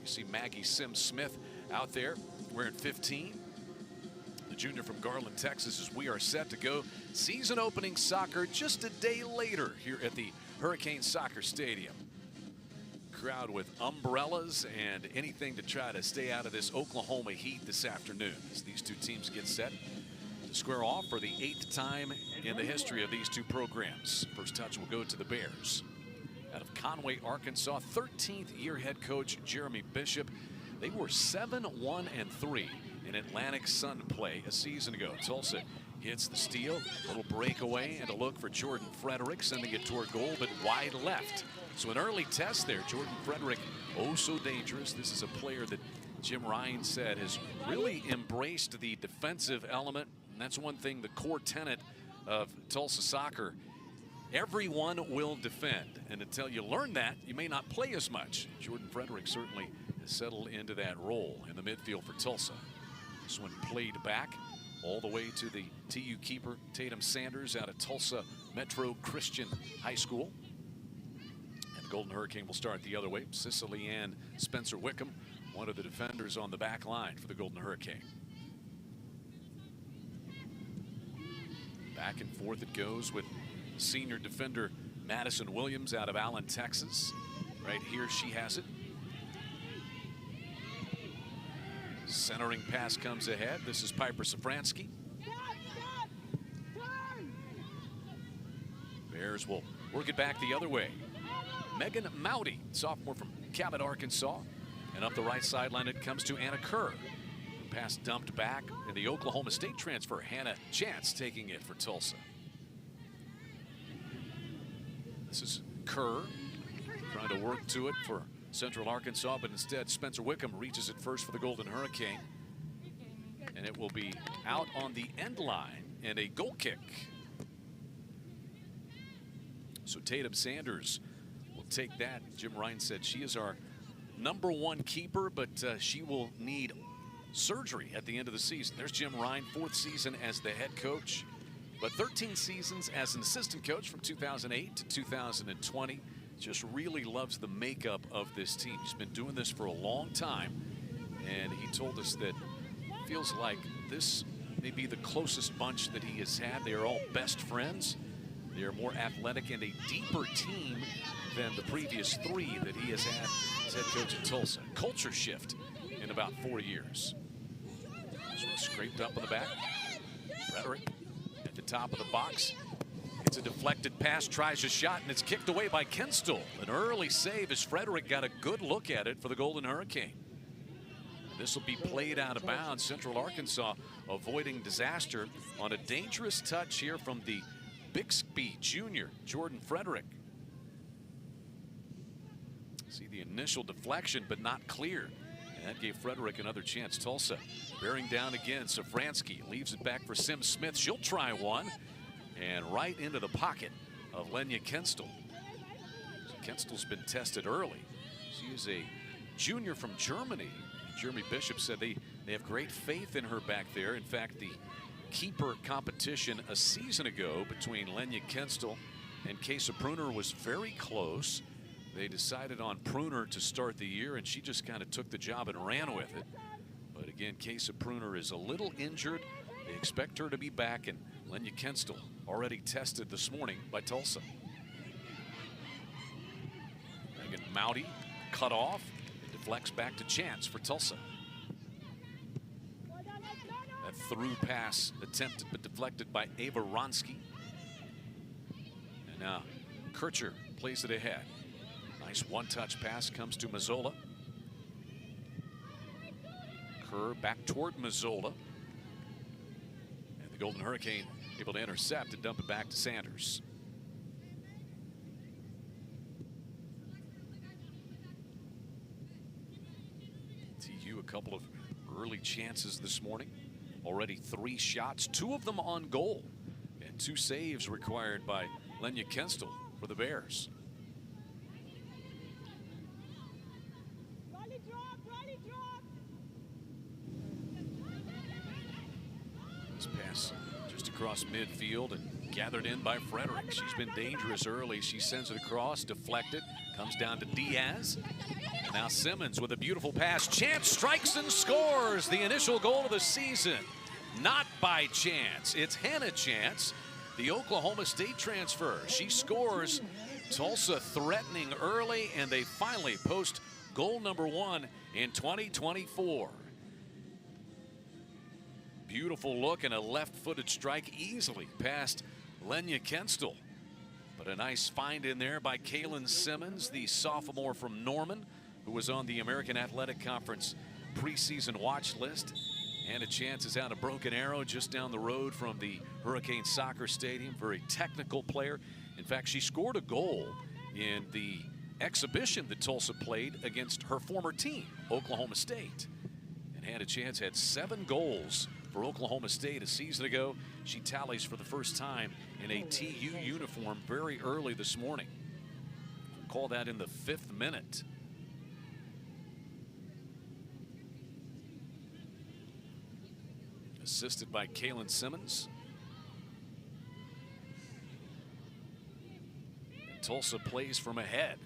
You see Maggie Sims-Smith out there wearing 15. The junior from Garland, Texas, as we are set to go season opening soccer just a day later here at the Hurricane Soccer Stadium. Crowd with umbrellas and anything to try to stay out of this Oklahoma heat this afternoon as these two teams get set to square off for the 8th time in the history of these two programs. First touch will go to the Bears. Out of Conway, Arkansas, 13th year head coach Jeremy Bishop. They were 7-1-3 in Atlantic Sun play a season ago. Tulsa hits the steal, a little breakaway and a look for Jordan Frederick, sending it toward goal but wide left. So an early test there. Jordan Frederick, oh so dangerous. This is a player that Jim Ryan said has really embraced the defensive element. And that's one thing, the core tenet of Tulsa soccer. Everyone will defend. And until you learn that, you may not play as much. Jordan Frederick certainly has settled into that role in the midfield for Tulsa. This one played back all the way to the TU keeper, Tatum Sanders, out of Tulsa Metro Christian High School. And the Golden Hurricane will start the other way. Cicely Ann Spencer Wickham, one of the defenders on the back line for the Golden Hurricane. Back and forth it goes with senior defender Madison Williams out of Allen, Texas. Right here she has it. Centering pass comes ahead. This is Piper Safransky. Bears will work it back the other way. Megan Mowdy, sophomore from Cabot, Arkansas. And up the right sideline it comes to Anna Kerr. Pass dumped back, and the Oklahoma State transfer, Hannah Chance, taking it for Tulsa. This is Kerr trying to work to it for Central Arkansas, but instead Spencer Wickham reaches it first for the Golden Hurricane. And it will be out on the end line and a goal kick. So Tatum Sanders will take that. Jim Ryan said she is our #1 keeper, but she will need surgery at the end of the season. There's Jim Ryan, 4th season as the head coach, but 13 seasons as an assistant coach from 2008 to 2020. Just really loves the makeup of this team. He's been doing this for a long time, and he told us that it feels like this may be the closest bunch that he has had. They are all best friends. They are more athletic and a deeper team than the previous 3 that he has had as head coach at Tulsa. Culture shift in about 4 years. This one scraped up on the back. Frederick at the top of the box. It's a deflected pass, tries a shot, and it's kicked away by Kenstall. An early save as Frederick got a good look at it for the Golden Hurricane. This will be played out of bounds. Central Arkansas avoiding disaster on a dangerous touch here from the Bixby junior, Jordan Frederick. See the initial deflection, but not clear. And that gave Frederick another chance. Tulsa bearing down again. Safransky leaves it back for Sims-Smith. She'll try one. And right into the pocket of Lenya Kenstall. So Kenstall's been tested early. She is a junior from Germany. Jeremy Bishop said they have great faith in her back there. In fact, the keeper competition a season ago between Lenya Kenstall and Kesa Pruner was very close. They decided on Pruner to start the year, and she just kind of took the job and ran with it. But again, Kesa Pruner is a little injured. They expect her to be back, and Lenya Kenstall already tested this morning by Tulsa. Megan Mowdy cut off. It deflects back to Chance for Tulsa. That through pass attempted but deflected by Ava Ronsky. And now Kircher plays it ahead. Nice one-touch pass comes to Mazzola. Kerr back toward Mazzola. And the Golden Hurricane able to intercept and dump it back to Sanders. TU a couple of early chances this morning. Already 3 shots, 2 of them on goal. And 2 saves required by Lenya Kenstall for the Bears. This pass just across midfield and gathered in by Frederick. She's been dangerous early. She sends it across, deflected, comes down to Diaz. And now Simmons with a beautiful pass. Chance strikes and scores the initial goal of the season. Not by chance. It's Hannah Chance, the Oklahoma State transfer. She scores. Tulsa threatening early, and they finally post goal number 1 in 2024. Beautiful look and a left-footed strike easily past Lenya Kenstel. But a nice find in there by Kaylin Simmons, the sophomore from Norman, who was on the American Athletic Conference preseason watch list. And a chance is out of Broken Arrow, just down the road from the Hurricane Soccer Stadium. Very technical player. In fact, she scored a goal in the exhibition that Tulsa played against her former team, Oklahoma State. And Hannah Chance had 7 goals for Oklahoma State a season ago. She tallies for the first time in a TU uniform very early this morning. Call that in the 5th minute. Assisted by Kaylin Simmons. And Tulsa plays from ahead.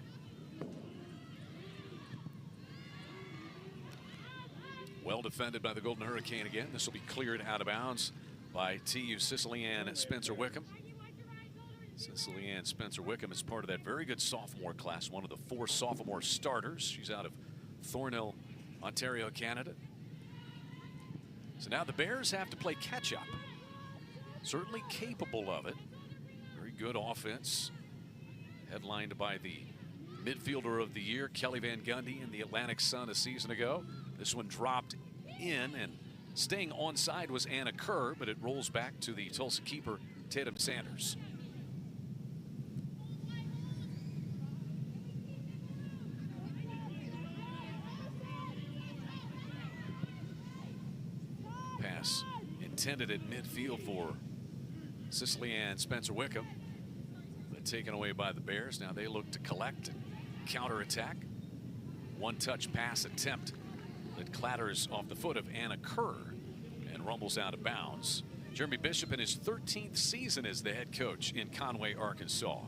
Well defended by the Golden Hurricane again. This will be cleared out of bounds by TU Cicely Ann Spencer Wickham. Cicely Ann Spencer Wickham is part of that very good sophomore class, one of the 4 sophomore starters. She's out of Thornhill, Ontario, Canada. So now the Bears have to play catch up. Certainly capable of it. Very good offense. Headlined by the midfielder of the year, Kelly Van Gundy, in the Atlantic Sun a season ago. This one dropped in, and staying onside was Anna Kerr, but it rolls back to the Tulsa keeper, Tatum Sanders. Pass intended at midfield for Cicely Ann Spencer Wickham, but taken away by the Bears. Now they look to collect and counterattack. One-touch pass attempt that clatters off the foot of Anna Kerr and rumbles out of bounds. Jeremy Bishop in his 13th season as the head coach in Conway, Arkansas.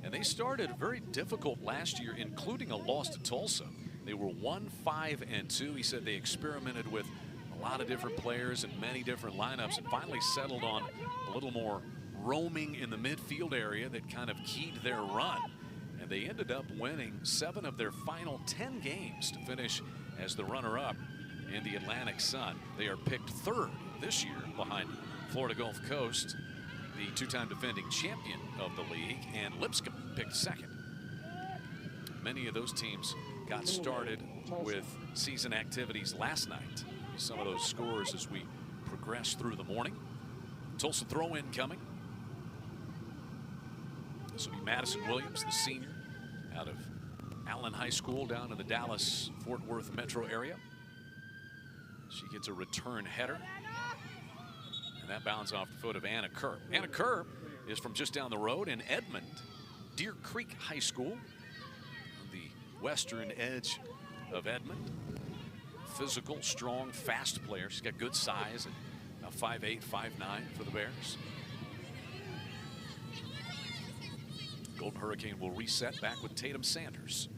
And they started very difficult last year, including a loss to Tulsa. They were 1-5-2. He said they experimented with a lot of different players and many different lineups, and finally settled on a little more roaming in the midfield area that kind of keyed their run. And they ended up winning 7 of their final 10 games to finish as the runner-up in the Atlantic Sun. They are picked 3rd this year behind Florida Gulf Coast, the 2-time defending champion of the league, and Lipscomb picked 2nd. Many of those teams got started with season activities last night. Some of those scores as we progress through the morning. Tulsa throw-in coming. This will be Madison Williams, the senior, out of Allen High School down in the Dallas-Fort Worth metro area. She gets a return header, and that bounds off the foot of Anna Kerr. Anna Kerr is from just down the road in Edmond, Deer Creek High School, on the western edge of Edmond. Physical, strong, fast player. She's got good size at 5'8", 5'9" for the Bears. Golden Hurricane will reset back with Tatum Sanders.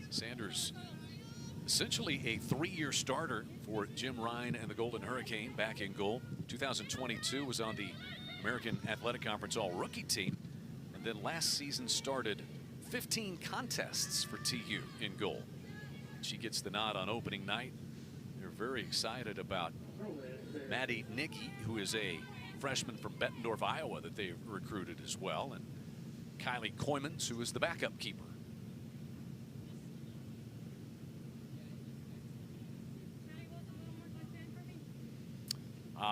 Sanders, essentially a 3-year starter for Jim Ryan and the Golden Hurricane, back in goal. 2022 was on the American Athletic Conference All-Rookie team, and then last season started 15 contests for TU in goal. She gets the nod on opening night. They're very excited about Maddie Niggy, who is a freshman from Bettendorf, Iowa, that they recruited as well, and Kylie Koymans, who is the backup keeper.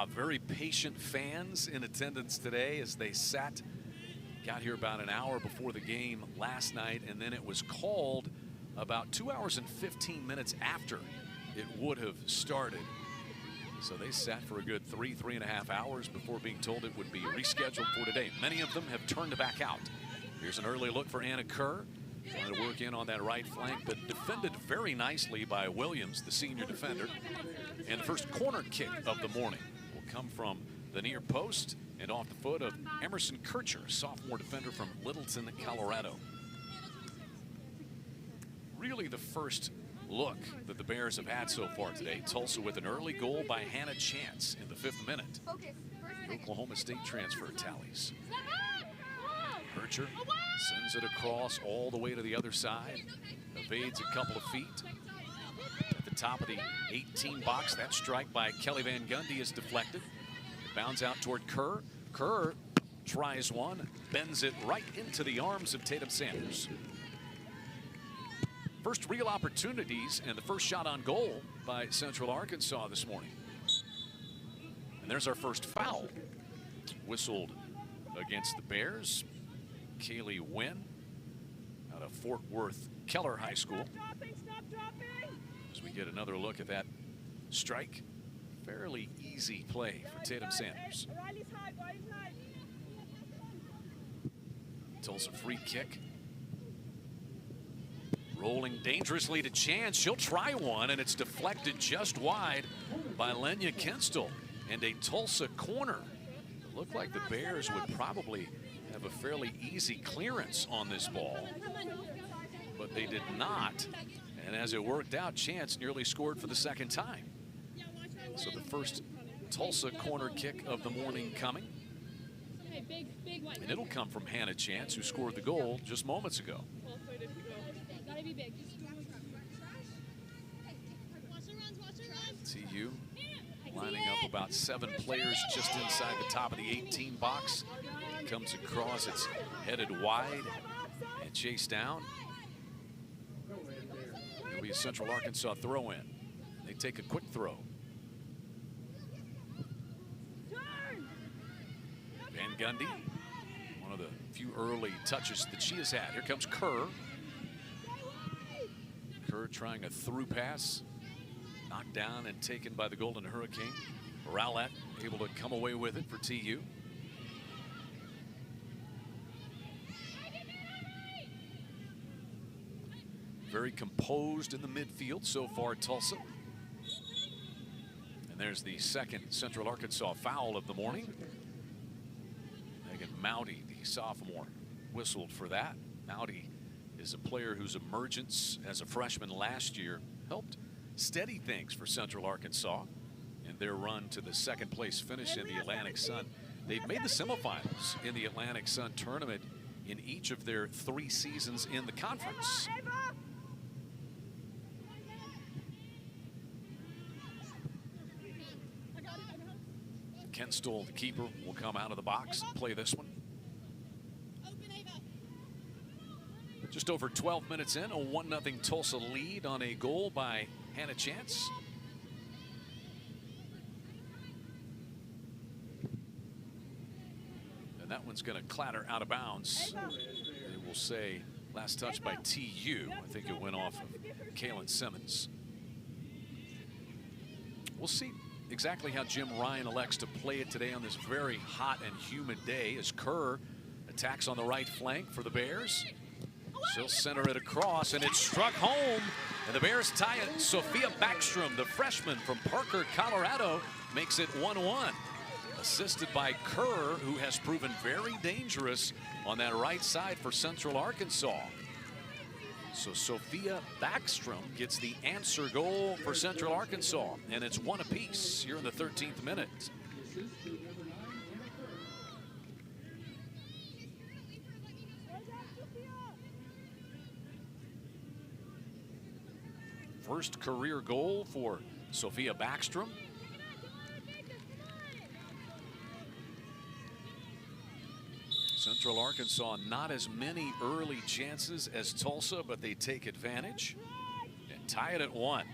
Very patient fans in attendance today as they sat. Got here about an hour before the game last night, and then it was called about 2 hours and 15 minutes after it would have started. So they sat for a good 3.5 hours before being told it would be rescheduled for today. Many of them have turned back out. Here's an early look for Anna Kerr. Trying to work in on that right flank, but defended very nicely by Williams, the senior defender. And the first corner kick of the morning will come from the near post and off the foot of Emerson Kircher, a sophomore defender from Littleton, Colorado. Really the first look that the Bears have had so far today. Tulsa with an early goal by Hannah Chance in the 5th minute. The Oklahoma State transfer tallies. Kircher sends it across all the way to the other side. Evades a couple of feet. At the top of the 18 box, that strike by Kelly Van Gundy is deflected. It bounds out toward Kerr. Kerr tries one, bends it right into the arms of Tatum Sanders. First real opportunities and the first shot on goal by Central Arkansas this morning. And there's our first foul. Whistled against the Bears. Kaylee Wynn out of Fort Worth Keller High School. As we get another look at that strike. Fairly easy play for Tatum Sanders. Tulsa free kick. Rolling dangerously to Chance. She'll try one, and it's deflected just wide by Lenya Kenstel. And a Tulsa corner. It looked like the Bears would probably have a fairly easy clearance on this ball, but they did not. And as it worked out, Chance nearly scored for the second time. So the first Tulsa corner kick of the morning coming. And it'll come from Hannah Chance, who scored the goal just moments ago. TU lining up about 7 players just inside the top of the 18 box. Comes across, it's headed wide and chased down. It'll be a Central Arkansas throw in. They take a quick throw. Van Gundy, one of the few early touches that she has had. Here comes Kerr. Kerr trying a through pass. Knocked down and taken by the Golden Hurricane. Rowlett able to come away with it for TU. Very composed in the midfield so far, Tulsa. And there's the second Central Arkansas foul of the morning. Megan Mowdy, the sophomore, whistled for that. Mowdy is a player whose emergence as a freshman last year helped steady things for Central Arkansas in their run to the second place finish in the Atlantic Sun. They've made the semifinals in the Atlantic Sun tournament in each of their 3 seasons in the conference. Kenstel, the keeper, will come out of the box and play this one. Just over 12 minutes in, a 1-0 Tulsa lead on a goal by Hannah Chance. And that one's going to clatter out of bounds. They will say last touch by TU. I think it went off of Kaylin Simmons. We'll see exactly how Jim Ryan elects to play it today on this very hot and humid day as Kerr attacks on the right flank for the Bears. She'll center it across, and it's struck home, and the Bears tie it. Sophia Backstrom, the freshman from Parker, Colorado, makes it 1-1. Assisted by Kerr, who has proven very dangerous on that right side for Central Arkansas. So Sophia Backstrom gets the answer goal for Central Arkansas, and it's 1 apiece here in the 13th minute. First career goal for Sophia Backstrom. Central Arkansas, not as many early chances as Tulsa, but they take advantage and tie it at 1.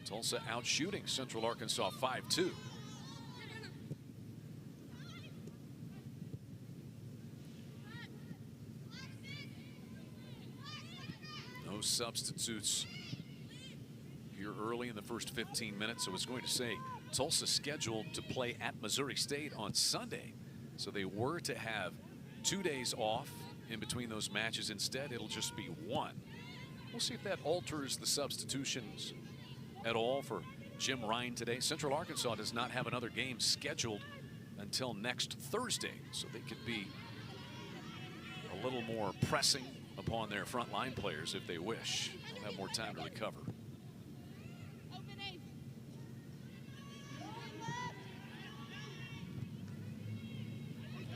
Tulsa out shooting Central Arkansas 5-2. No substitutes here early in the first 15 minutes. So it's going to say Tulsa scheduled to play at Missouri State on Sunday. So they were to have 2 days off in between those matches. Instead, it'll just be one. We'll see if that alters the substitutions at all for Jim Ryan today. Central Arkansas does not have another game scheduled until next Thursday, so they could be a little more pressing upon their frontline players if they wish. They'll have more time to recover.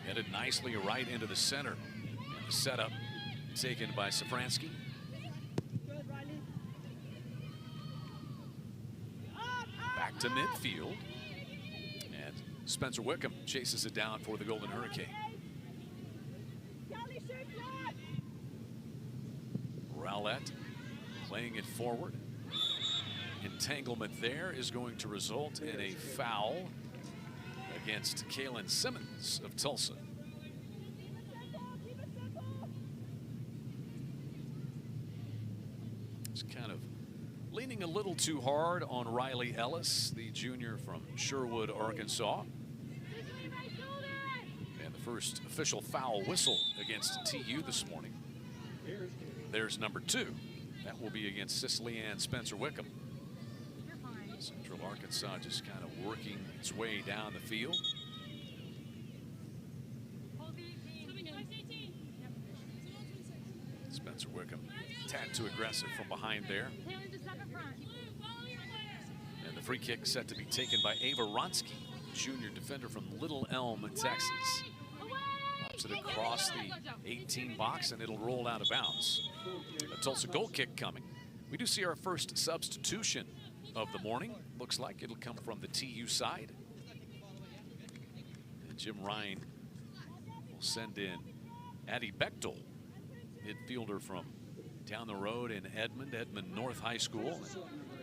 Headed nicely right into the center. And the setup taken by Safransky. Back to midfield. And Spencer Wickham chases it down for the Golden Hurricane. Rowlett playing it forward. Entanglement there is going to result in a foul against Kalen Simmons of Tulsa. It's kind of leaning a little too hard on Riley Ellis, the junior from Sherwood, Arkansas. And the first official foul whistle against TU this morning. There's number 2. That will be against Cicely Ann Spencer Wickham. Central Arkansas just kind of working its way down the field. Spencer Wickham, tad too aggressive from behind there. And the free kick set to be taken by Ava Ronsky, junior defender from Little Elm, Texas. Pops it across the 18 box and it'll roll out of bounds. A Tulsa goal kick coming. We do see our first substitution of the morning. Looks like it'll come from the TU side. And Jim Ryan will send in Addie Bechtel, midfielder from down the road in Edmond North High School.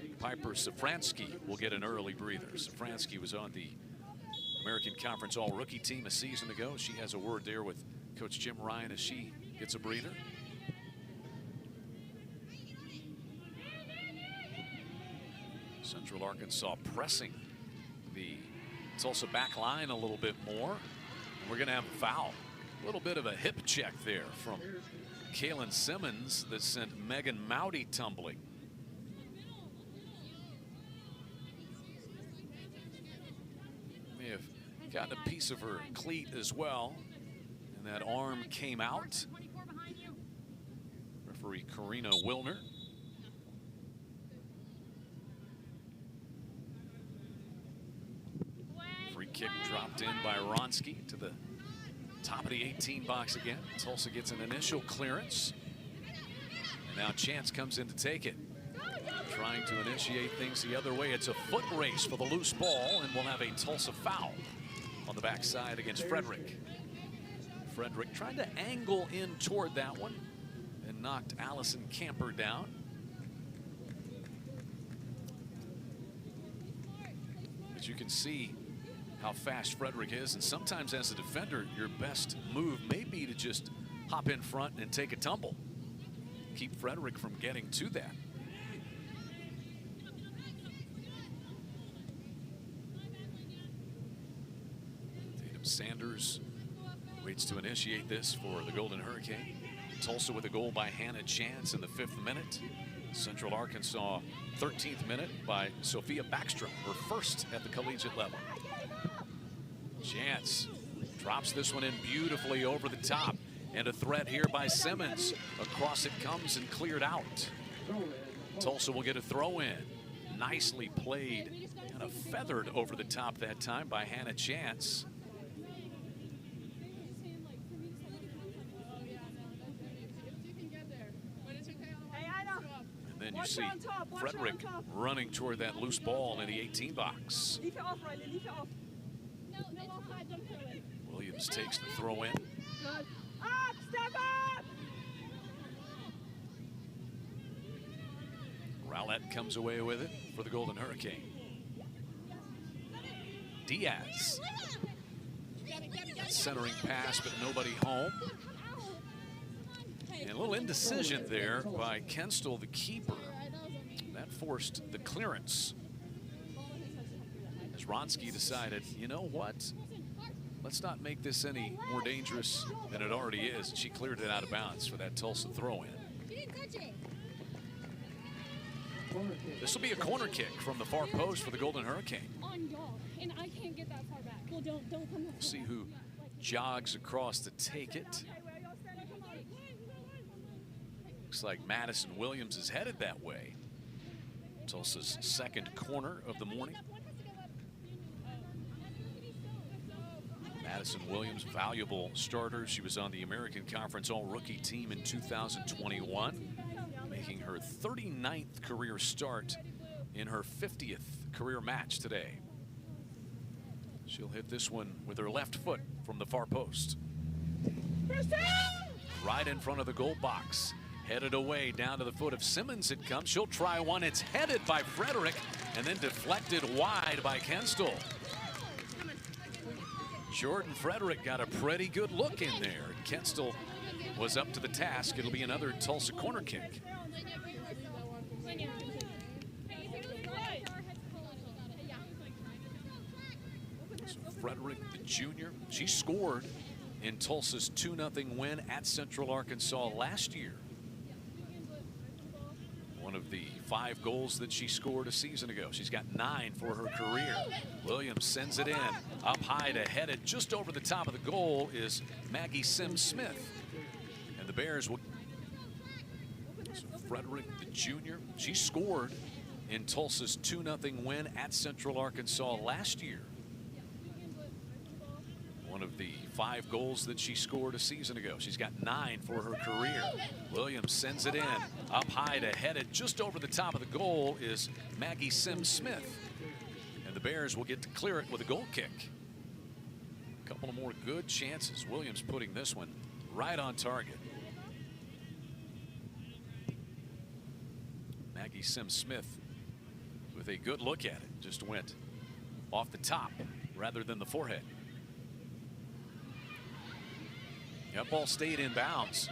And Piper Safransky will get an early breather. Safransky was on the American Conference All-Rookie team a season ago. She has a word there with Coach Jim Ryan as she gets a breather. Central Arkansas pressing the Tulsa back line a little bit more. And we're going to have a foul. A little bit of a hip check there from Kalen Simmons that sent Megan Mowdy tumbling. May have gotten a piece of her cleat as well. And that arm came out. Referee Karina Wilner. Kick dropped in by Ronsky to the top of the 18 box again. Tulsa gets an initial clearance. And now Chance comes in to take it. Trying to initiate things the other way. It's a foot race for the loose ball, and we'll have a Tulsa foul on the backside against Frederick. Frederick trying to angle in toward that one and knocked Allison Camper down. But you can see how fast Frederick is, and sometimes as a defender, your best move may be to just hop in front and take a tumble. Keep Frederick from getting to that. Tatum Sanders waits to initiate this for the Golden Hurricane. Tulsa with a goal by Hannah Chance in the 5th minute. Central Arkansas 13th minute by Sophia Backstrom, her first at the collegiate level. Chance drops this one in beautifully over the top, and a threat here by Simmons. Across it comes and cleared out. Tulsa will get a throw in. Nicely played, kind of feathered over the top that time by Hannah Chance. And then you see Frederick running toward that loose ball in the 18 box. Williams takes the throw in. Rowlett comes away with it for the Golden Hurricane. Diaz. Centering pass, but nobody home. And a little indecision there by Kenstel, the keeper. That forced the clearance. As Ronsky decided, you know what? let's not make this any more dangerous than it already is. She cleared it out of bounds for that Tulsa throw-in. This will be a corner kick from the far post for the Golden Hurricane. On y'all, and I can't get that far back. Well, don't come. We'll see who jogs across to take it. Looks like Madison Williams is headed that way. Tulsa's second corner of the morning. Madison Williams, valuable starter. She was on the American Conference All-Rookie team in 2021, making her 39th career start in her 50th career match today. She'll hit this one with her left foot from the far post. Right in front of the goal box. Headed away down to the foot of Simmons it comes. She'll try one. It's headed by Frederick and then deflected wide by Kenstall. Jordan Frederick got a pretty good look in there. Kenstall was up to the task. It'll be another Tulsa corner kick. So Frederick, the junior, she scored in Tulsa's 2-0 win at Central Arkansas last year. One of the 5 goals that she scored a season ago. She's got 9 for her career. Williams sends it in. Up high to head it just over the top of the goal is Maggie Sims-Smith. And the Bears will... So Frederick, the junior, she scored in Tulsa's 2-0 win at Central Arkansas last year. One of the 5 goals that she scored a season ago. She's got 9 for her career. Williams sends it in. Up high to head it just over the top of the goal is Maggie Sims-Smith. And the Bears will get to clear it with a goal kick. A couple of more good chances. Williams putting this one right on target. Maggie Sims-Smith with a good look at it. Just went off the top rather than the forehead. That ball stayed in bounds.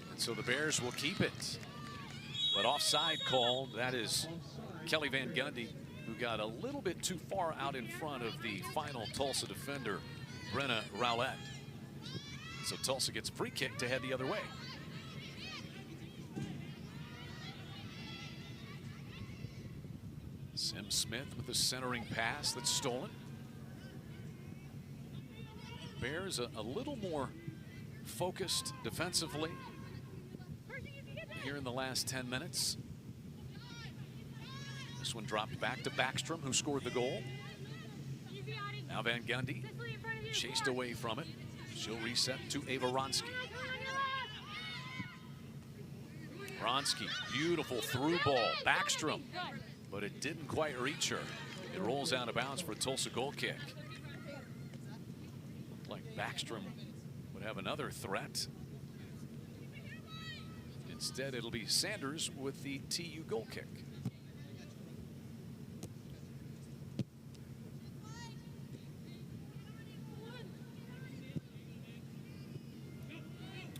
And so the Bears will keep it. But offside call, that is Kelly Van Gundy, who got a little bit too far out in front of the final Tulsa defender, Brenna Rowlett. So Tulsa gets a free kick to head the other way. Sims-Smith with the centering pass that's stolen. Bears a little more focused defensively here in the last 10 minutes. This one dropped back to Backstrom, who scored the goal. Now Van Gundy chased away from it. She'll reset to Ava Ronski. Ronski, beautiful through ball. Backstrom, but it didn't quite reach her. It rolls out of bounds for a Tulsa goal kick. Looked like Backstrom would have another threat. Instead, it'll be Sanders with the TU goal kick.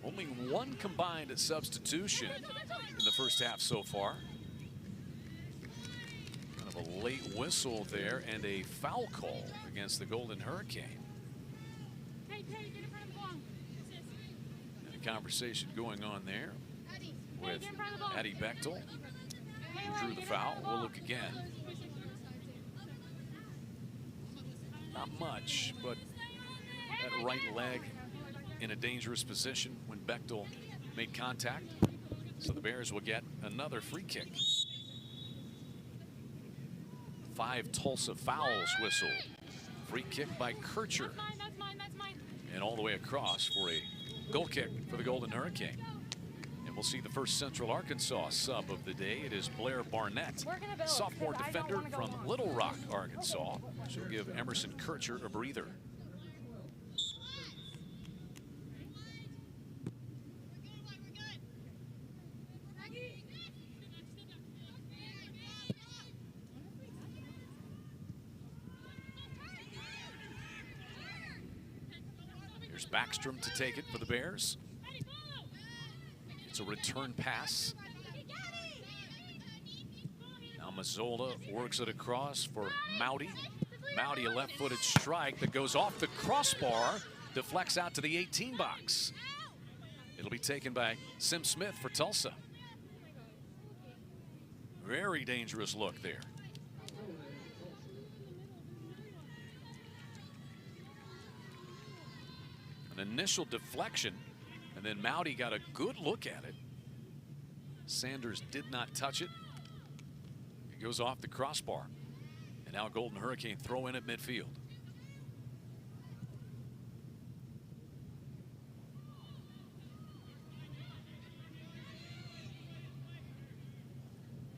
Only one combined substitution in the first half so far. Kind of a late whistle there and a foul call against the Golden Hurricane. And a conversation going on there with Addie Bechtel, who drew the foul. We'll look again. Not much, but that right leg in a dangerous position when Bechtel made contact. So the Bears will get another free kick. 5 Tulsa fouls whistled. Free kick by Kircher. And all the way across for a goal kick for the Golden Hurricane. And we'll see the first Central Arkansas sub of the day. It is Blair Barnett, sophomore defender from Little Rock, Arkansas. She'll give Emerson Kircher a breather. Here's Backstrom to take it for the Bears. It's a return pass. Now Mazzola works it across for Mowdy. Mowdy, a left-footed strike that goes off the crossbar, deflects out to the 18 box. It'll be taken by Sim Smith for Tulsa. Very dangerous look there. An initial deflection, and then Mowdy got a good look at it. Sanders did not touch it. It goes off the crossbar. And now Golden Hurricane throw in at midfield.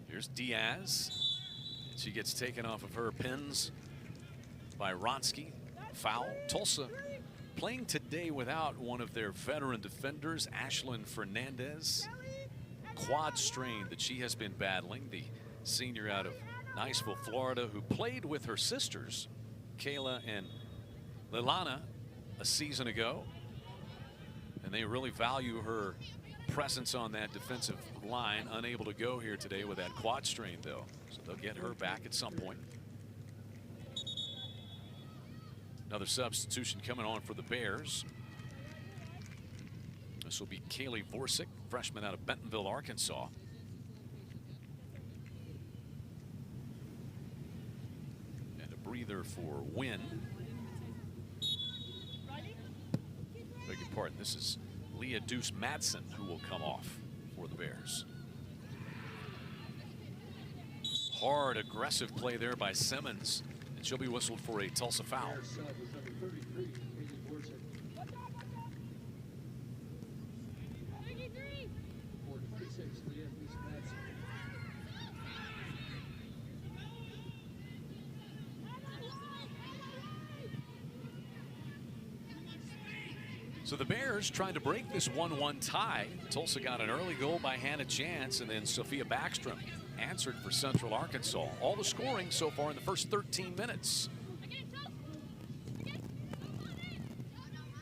Here's Diaz. And she gets taken off of her pins by Ronsky. Foul. Tulsa playing today without one of their veteran defenders, Ashlyn Fernandez. Quad strain that she has been battling. The senior out of Niceville, Florida, who played with her sisters, Kayla and Lilana, a season ago. And they really value her presence on that defensive line. Unable to go here today with that quad strain, though. So they'll get her back at some point. Another substitution coming on for the Bears. This will be Kaylee Vorsick, freshman out of Bentonville, Arkansas. And a breather for Wynn. Beg your pardon, this is Leah Deuce Madsen who will come off for the Bears. Hard, aggressive play there by Simmons. And she'll be whistled for a Tulsa foul. So the Bears trying to break this 1-1 tie. Tulsa got an early goal by Hannah Chance, and then Sophia Backstrom answered for Central Arkansas. All the scoring so far in the first 13 minutes.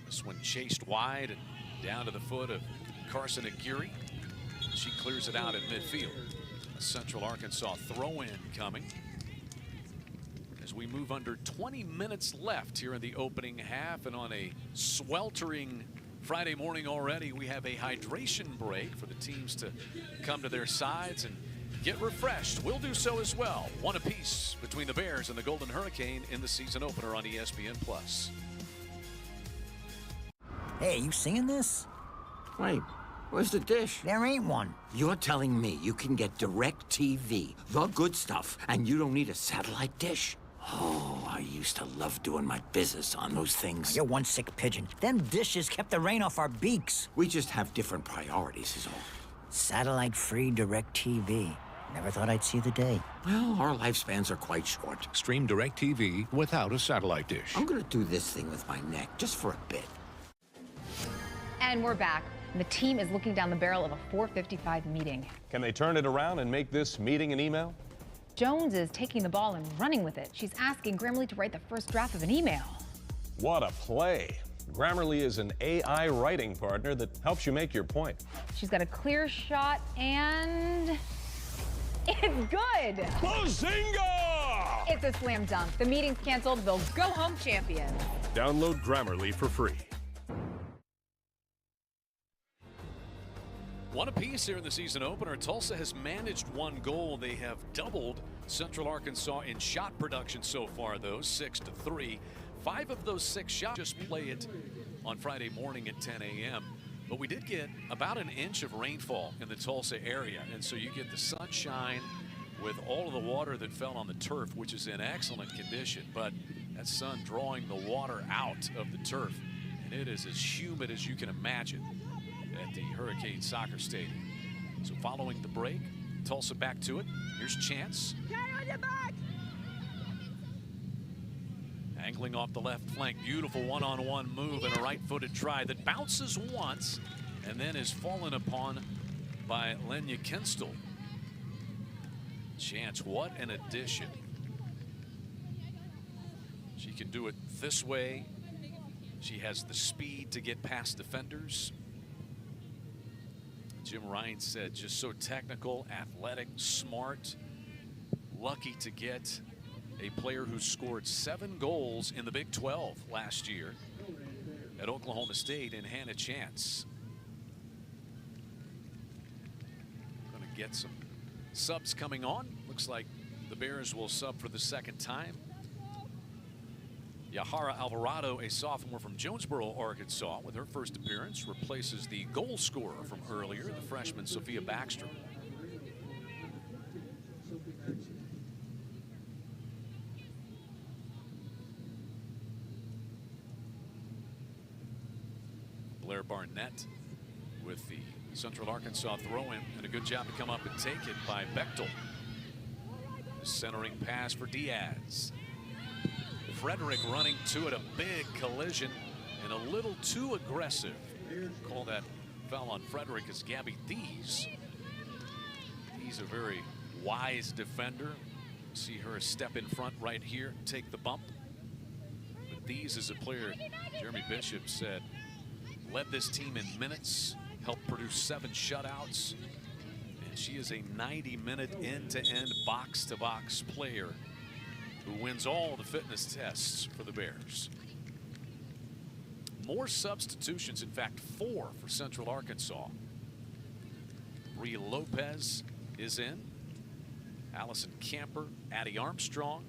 This one chased wide and down to the foot of Carson Aguirre. She clears it out at midfield. A Central Arkansas throw-in coming. As we move under 20 minutes left here in the opening half, and on a sweltering Friday morning already, we have a hydration break for the teams to come to their sides and get refreshed. We'll do so as well. One apiece between the Bears and the Golden Hurricane in the season opener on ESPN+. Hey, you seeing this? Wait, where's the dish? There ain't one. You're telling me you can get direct TV, the good stuff, and you don't need a satellite dish? Oh, I used to love doing my business on those things. You're one sick pigeon. Them dishes kept the rain off our beaks. We just have different priorities is all. Satellite-free direct TV. Never thought I'd see the day. Well, our lifespans are quite short. Stream DirecTV without a satellite dish. I'm gonna do this thing with my neck, just for a bit. And we're back. The team is looking down the barrel of a 4:55 meeting. Can they turn it around and make this meeting an email? Jones is taking the ball and running with it. She's asking Grammarly to write the first draft of an email. What a play. Grammarly is an AI writing partner that helps you make your point. She's got a clear shot and it's good. Bazinga! It's a slam dunk. The meeting's canceled. They'll go home champions. Download Grammarly for free. One apiece here in the season opener. Tulsa has managed one goal. They have doubled Central Arkansas in shot production so far, though, 6-3. 5 of those 6 shots just play it on Friday morning at 10 a.m. But we did get about an inch of rainfall in the Tulsa area, and so you get the sunshine with all of the water that fell on the turf, which is in excellent condition. But that sun drawing the water out of the turf, and it is as humid as you can imagine at the Hurricane Soccer Stadium. So following the break, Tulsa back to it. Here's Chance. Angling off the left flank. Beautiful one-on-one move and a right-footed try that bounces once and then is fallen upon by Lenya Kinstel. Chance, what an addition. She can do it this way. She has the speed to get past defenders. Jim Ryan said just so technical, athletic, smart, lucky to get a player who scored 7 goals in the Big 12 last year at Oklahoma State, and Hannah Chance. Going to get some subs coming on. Looks like the Bears will sub for the second time. Yahara Alvarado, a sophomore from Jonesboro, Arkansas, with her first appearance, replaces the goal scorer from earlier, the freshman Sophia Baxter. Blair Barnett with the Central Arkansas throw-in, and a good job to come up and take it by Bechtel. The centering pass for Diaz. Frederick running to it, a big collision and a little too aggressive. Call that foul on Frederick as Gabby Thies. He's a very wise defender. See her step in front right here, take the bump. But Thies is a player Jeremy Bishop said led this team in minutes, helped produce 7 shutouts, and she is a 90-minute end-to-end box-to-box player who wins all the fitness tests for the Bears. More substitutions, in fact 4 for Central Arkansas. Bree Lopez is in, Allison Camper, Addie Armstrong,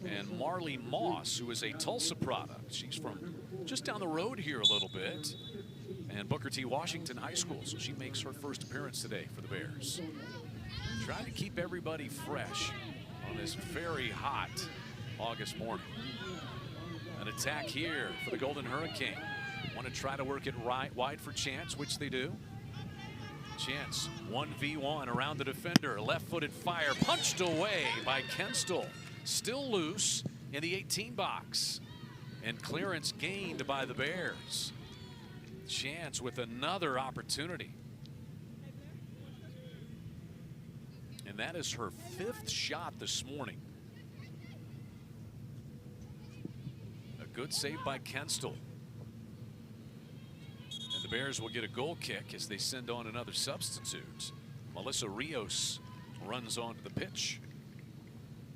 and Marley Moss, who is a Tulsa product. She's from just down the road here a little bit, and Booker T. Washington High School, so she makes her first appearance today for the Bears. Trying to keep everybody fresh on this very hot August morning. An attack here for the Golden Hurricane. Want to try to work it right wide for Chance, which they do. Chance 1v1 around the defender, left-footed fire, punched away by Kenstel. Still loose in the 18 box, and clearance gained by the Bears. Chance with another opportunity. And that is her 5th shot this morning. A good save by Kenstel. And the Bears will get a goal kick as they send on another substitute. Melissa Rios runs onto the pitch.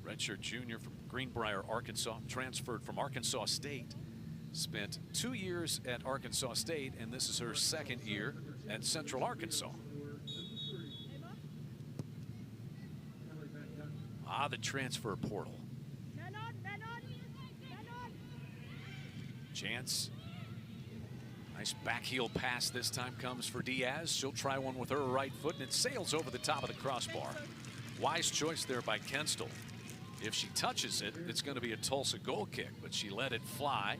Redshirt junior from Greenbrier, Arkansas, transferred from Arkansas State. Spent 2 years at Arkansas State, and this is her 2nd year at Central Arkansas. The transfer portal. Chance. Nice back heel pass this time comes for Diaz. She'll try one with her right foot, and it sails over the top of the crossbar. Wise choice there by Kenstel. If she touches it, it's going to be a Tulsa goal kick, but she let it fly.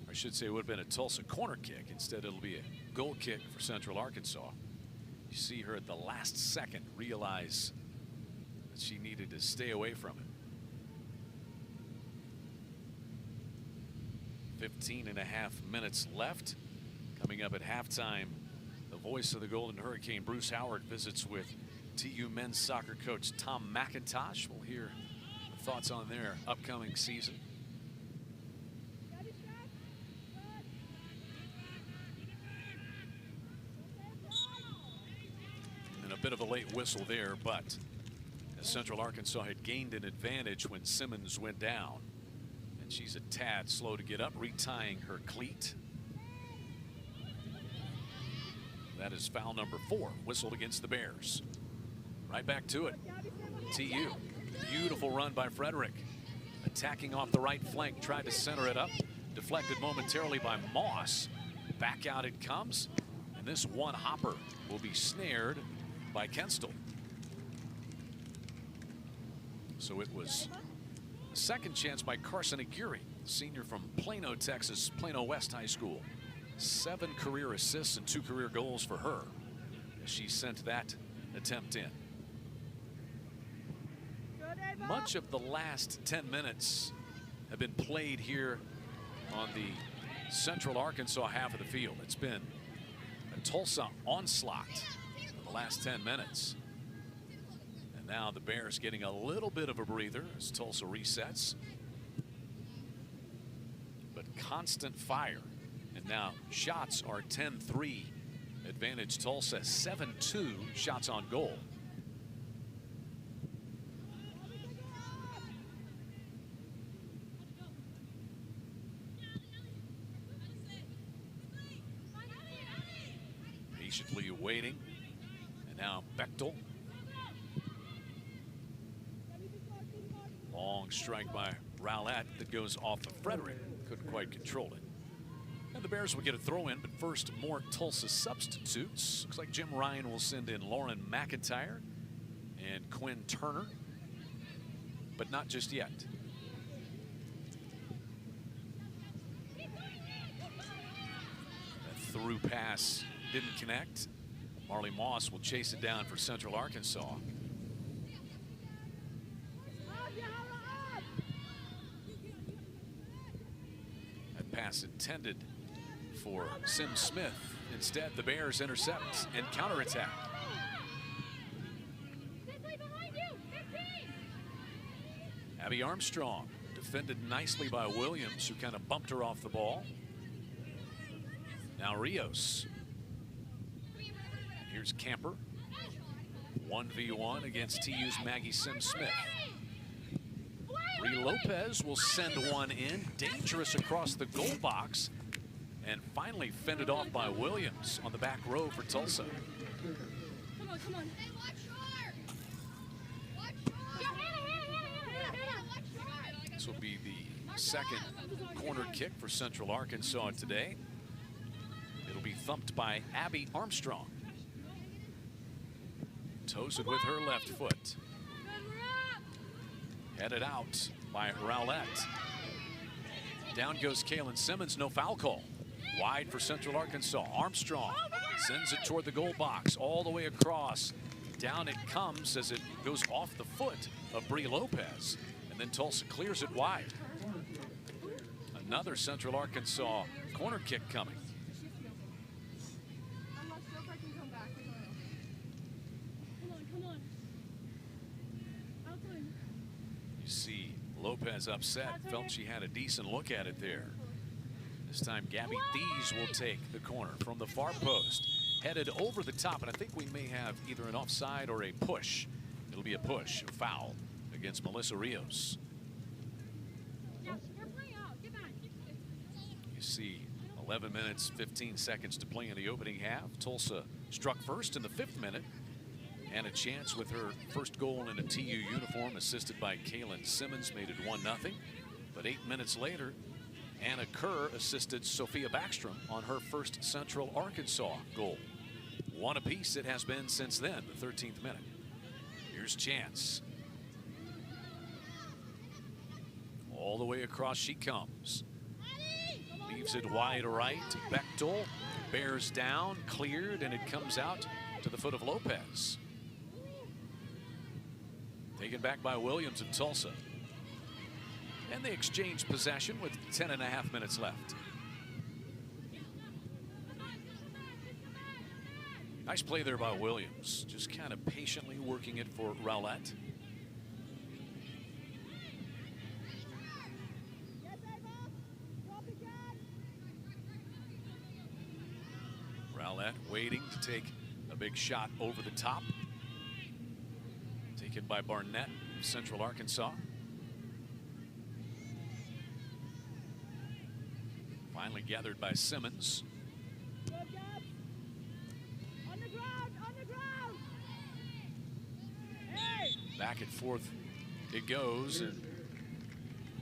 I should say it would have been a Tulsa corner kick. Instead, it'll be a goal kick for Central Arkansas. You see her at the last second realize that she needed to stay away from it. 15.5 minutes left. Coming up at halftime, the voice of the Golden Hurricane, Bruce Howard, visits with TU men's soccer coach Tom McIntosh. We'll hear thoughts on their upcoming season. And a bit of a late whistle there, but as Central Arkansas had gained an advantage when Simmons went down. And she's a tad slow to get up, retying her cleat. That is foul number 4, whistled against the Bears. Right back to it. TU. Beautiful run by Frederick. Attacking off the right flank, tried to center it up. Deflected momentarily by Moss. Back out it comes. And this one hopper will be snared by Kenstel. So it was a second chance by Carson Aguirre, senior from Plano, Texas, Plano West High School. 7 career assists and 2 career goals for her as she sent that attempt in. Much of the last 10 minutes have been played here on the Central Arkansas half of the field. It's been a Tulsa onslaught in the last 10 minutes. And now the Bears getting a little bit of a breather as Tulsa resets. But constant fire. And now shots are 10-3. Advantage Tulsa, 7-2 shots on goal. waiting. And now Bechtel. Long strike by Rowlett that goes off of Frederick. Couldn't quite control it. And the Bears will get a throw in, but first more Tulsa substitutes. Looks like Jim Ryan will send in Lauren McIntyre and Quinn Turner, but not just yet. That through pass didn't connect. Marley Moss will chase it down for Central Arkansas. That pass intended for Sim Smith. Instead, the Bears intercept and counterattack. Abby Armstrong defended nicely by Williams, who kind of bumped her off the ball. Now Rios. Here's Camper. 1v1 against TU's Maggie Sim-Smith. Bree Lopez will send one in, dangerous across the goal box, and finally fended off by Williams on the back row for Tulsa. Come on, come on. This will be the second corner kick for Central Arkansas today. It'll be thumped by Abby Armstrong. Toes it with her left foot. Headed out by Rowlett. Down goes Kaylin Simmons, no foul call. Wide for Central Arkansas. Armstrong sends it toward the goal box, all the way across. Down it comes as it goes off the foot of Bree Lopez. And then Tulsa clears it wide. Another Central Arkansas corner kick coming. You see Lopez upset, felt she had a decent look at it there. This time Gabby Dees will take the corner from the far post. Headed over the top, and I think we may have either an offside or a push. It'll be a push, a foul against Melissa Rios. You see 11 minutes, 15 seconds to play in the opening half. Tulsa struck first in the 5th minute, and a chance with her first goal in a TU uniform, assisted by Kaylin Simmons, made it 1-0. But 8 minutes later, Anna Kerr assisted Sophia Backstrom on her first Central Arkansas goal. One apiece it has been since then, the 13th minute. Here's Chance. All the way across she comes. Leaves it wide right. Bechtel bears down, cleared, and it comes out to the foot of Lopez. Taken back by Williams of Tulsa. And they exchange possession with 10.5 minutes left. Nice play there by Williams, just kind of patiently working it for Rowlett. Rowlett waiting to take a big shot over the top. Taken by Barnett of Central Arkansas. Finally gathered by Simmons. On the ground, on the ground. Hey. Back and forth it goes, and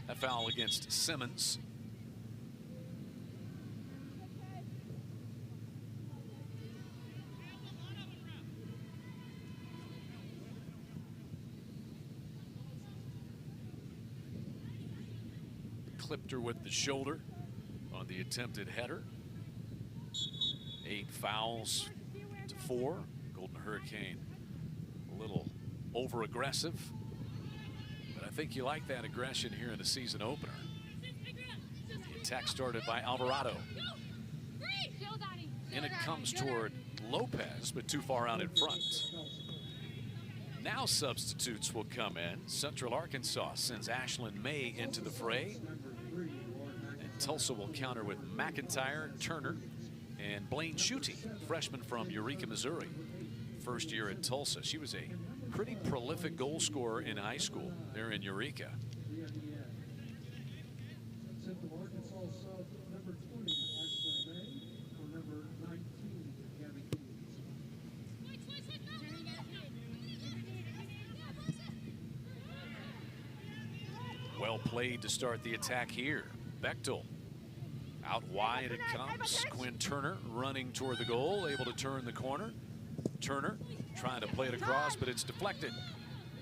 a foul against Simmons. Clipped her with the shoulder on the attempted header. 8 fouls to 4. Golden Hurricane a little over aggressive, but I think you like that aggression here in the season opener. The attack started by Alvarado. In it comes toward Lopez, but too far out in front. Now substitutes will come in. Central Arkansas sends Ashlyn May into the fray. And Tulsa will counter with McIntyre, Turner, and Blaine Schutte, freshman from Eureka, Missouri. First year at Tulsa. She was a pretty prolific goal scorer in high school there in Eureka. Well played to start the attack here. Bechtel out wide it comes. Quinn Turner running toward the goal, able to turn the corner. Turner trying to play it across, but it's deflected.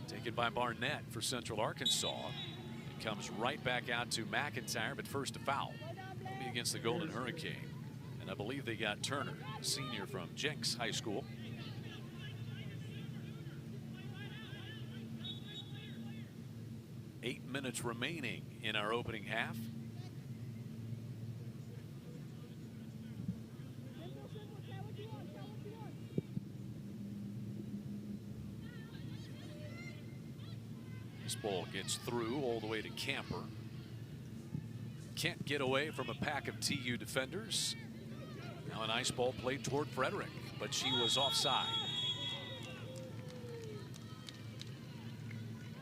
Taken by Barnett for Central Arkansas. It comes right back out to McIntyre, but first a foul. It'll be against the Golden Hurricane. And I believe they got Turner, senior from Jenks High School. Eight minutes remaining in our opening half. This ball gets through all the way to Camper. Can't get away from a pack of TU defenders. Now an ice ball played toward Frederick, but she was offside.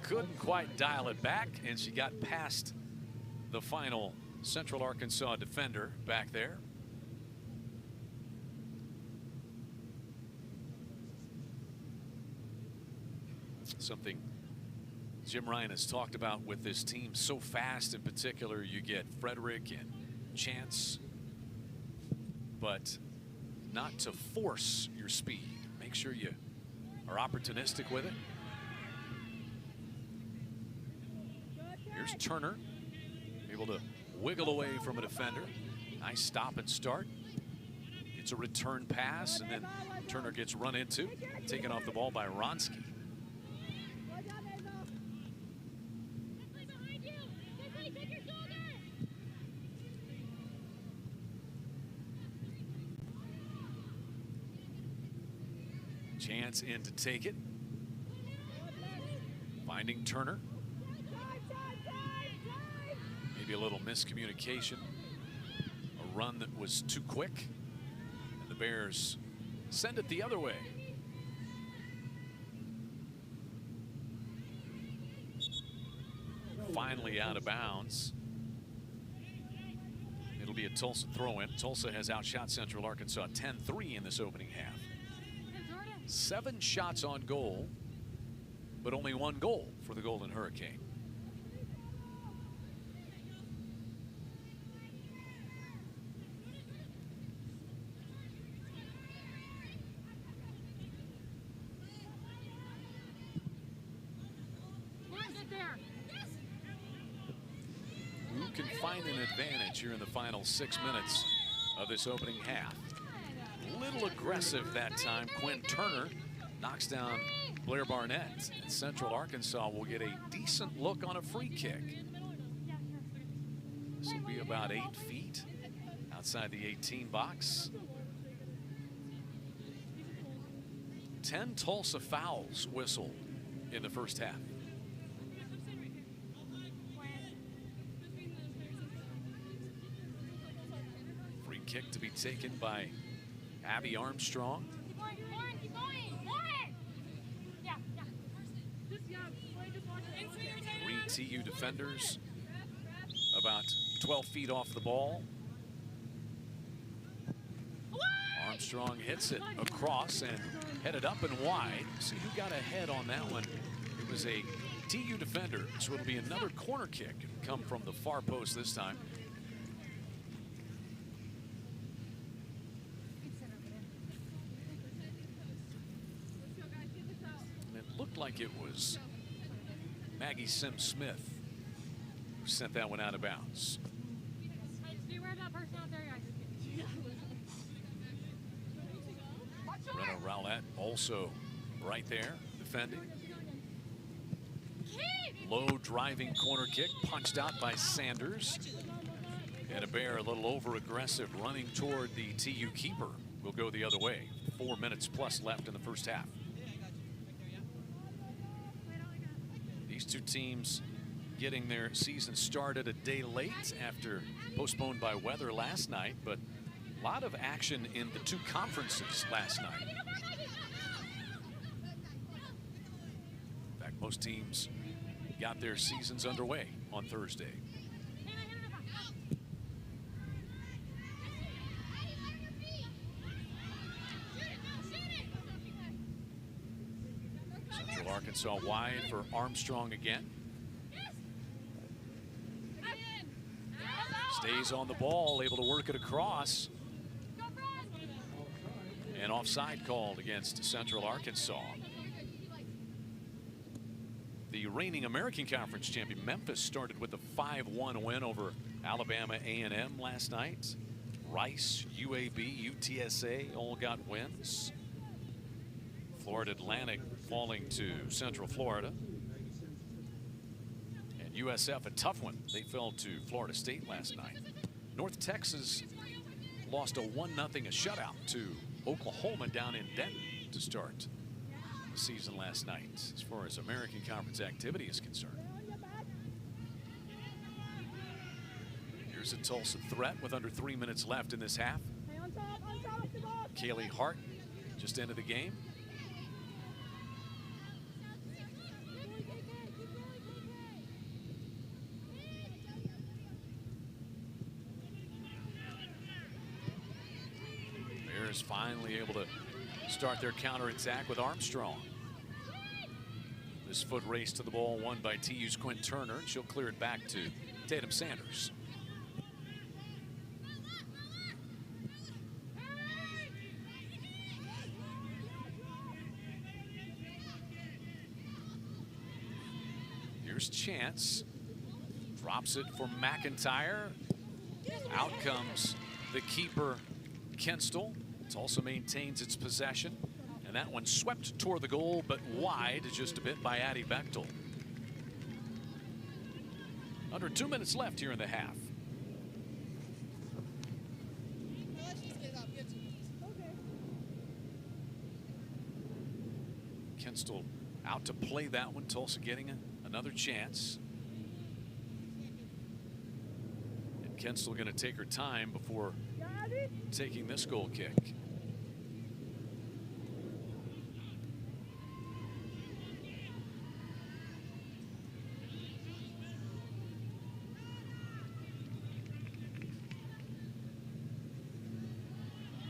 Couldn't quite dial it back, and she got past the final Central Arkansas defender back there. Something Jim Ryan has talked about with this team, so fast. In particular, you get Frederick and Chance, but not to force your speed. Make sure you are opportunistic with it. Here's Turner, able to wiggle away from a defender. Nice stop and start. It's a return pass, and then Turner gets run into, taken off the ball by Ronsky. Chance in to take it. Finding Turner. Maybe a little miscommunication. A run that was too quick. And the Bears send it the other way. Finally out of bounds. It'll be a Tulsa throw-in. Tulsa has outshot Central Arkansas 10-3 in this opening half. 7 shots on goal, but only 1 goal for the Golden Hurricane. Who can find an advantage here in the final 6 minutes of this opening half? Little aggressive that time. Quinn Turner knocks down Blair Barnett. And Central Arkansas will get a decent look on a free kick. This will be about 8 feet outside the 18 box. 10 Tulsa fouls whistled in the first half. Free kick to be taken by Abby Armstrong. Three TU defenders about 12 feet off the ball. Armstrong hits it across and headed up and wide. See who got ahead on that one. It was a TU defender, so it'll be another corner kick. Come from the far post this time. Looked like it was Maggie Sims-Smith who sent that one out of bounds. Brenna Rowlett also right there defending. Low driving corner kick punched out by Sanders. And a Bear a little over aggressive running toward the TU keeper. Will go the other way. 4 minutes plus left in the first half. These two teams getting their season started a day late after postponed by weather last night, but a lot of action in the 2 conferences last night. In fact, most teams got their seasons underway on Thursday. Central Arkansas wide for Armstrong again. Stays on the ball, able to work it across. And offside called against Central Arkansas. The reigning American Conference champion Memphis started with a 5-1 win over Alabama A&M last night. Rice, UAB, UTSA all got wins. Florida Atlantic falling to Central Florida. And USF, a tough one. They fell to Florida State last night. North Texas lost a 1-0 shutout to Oklahoma down in Denton to start the season last night as far as American Conference activity is concerned. Here's a Tulsa threat with under 3 minutes left in this half. Kaylee Hart just into the game. Bears finally able to start their counterattack with Armstrong. This foot race to the ball won by TU's Quinn Turner, and she'll clear it back to Tatum Sanders. Here's Chance. Drops it for McIntyre. Out comes the keeper, Kenstall. Tulsa maintains its possession. And that one swept toward the goal, but wide just a bit by Addie Bechtel. Under 2 minutes left here in the half. Kenstall out to play that one. Tulsa getting another chance. And Kenstall going to take her time before taking this goal kick.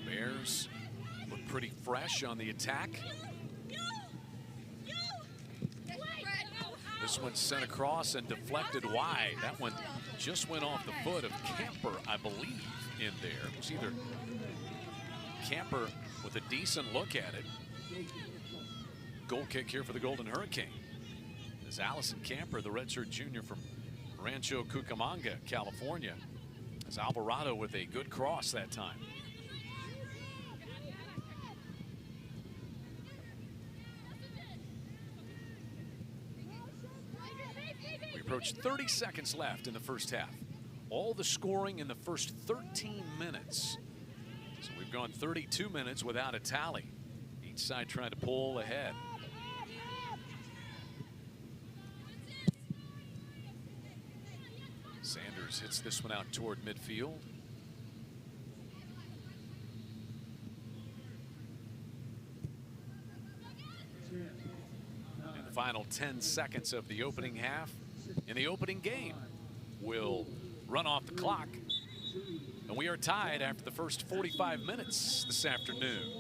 Bears look pretty fresh on the attack. This one sent across and deflected wide. That one just went off the foot of Camper, I believe, in there. It was either Camper with a decent look at it. Goal kick here for the Golden Hurricane. As Allison Camper, the redshirt junior from Rancho Cucamonga, California. As Alvarado with a good cross that time. Approach 30 seconds left in the first half. All the scoring in the first 13 minutes. So we've gone 32 minutes without a tally. Each side trying to pull ahead. Sanders hits this one out toward midfield. In the final 10 seconds of the opening half. In the opening game, will run off the clock. And we are tied after the first 45 minutes this afternoon.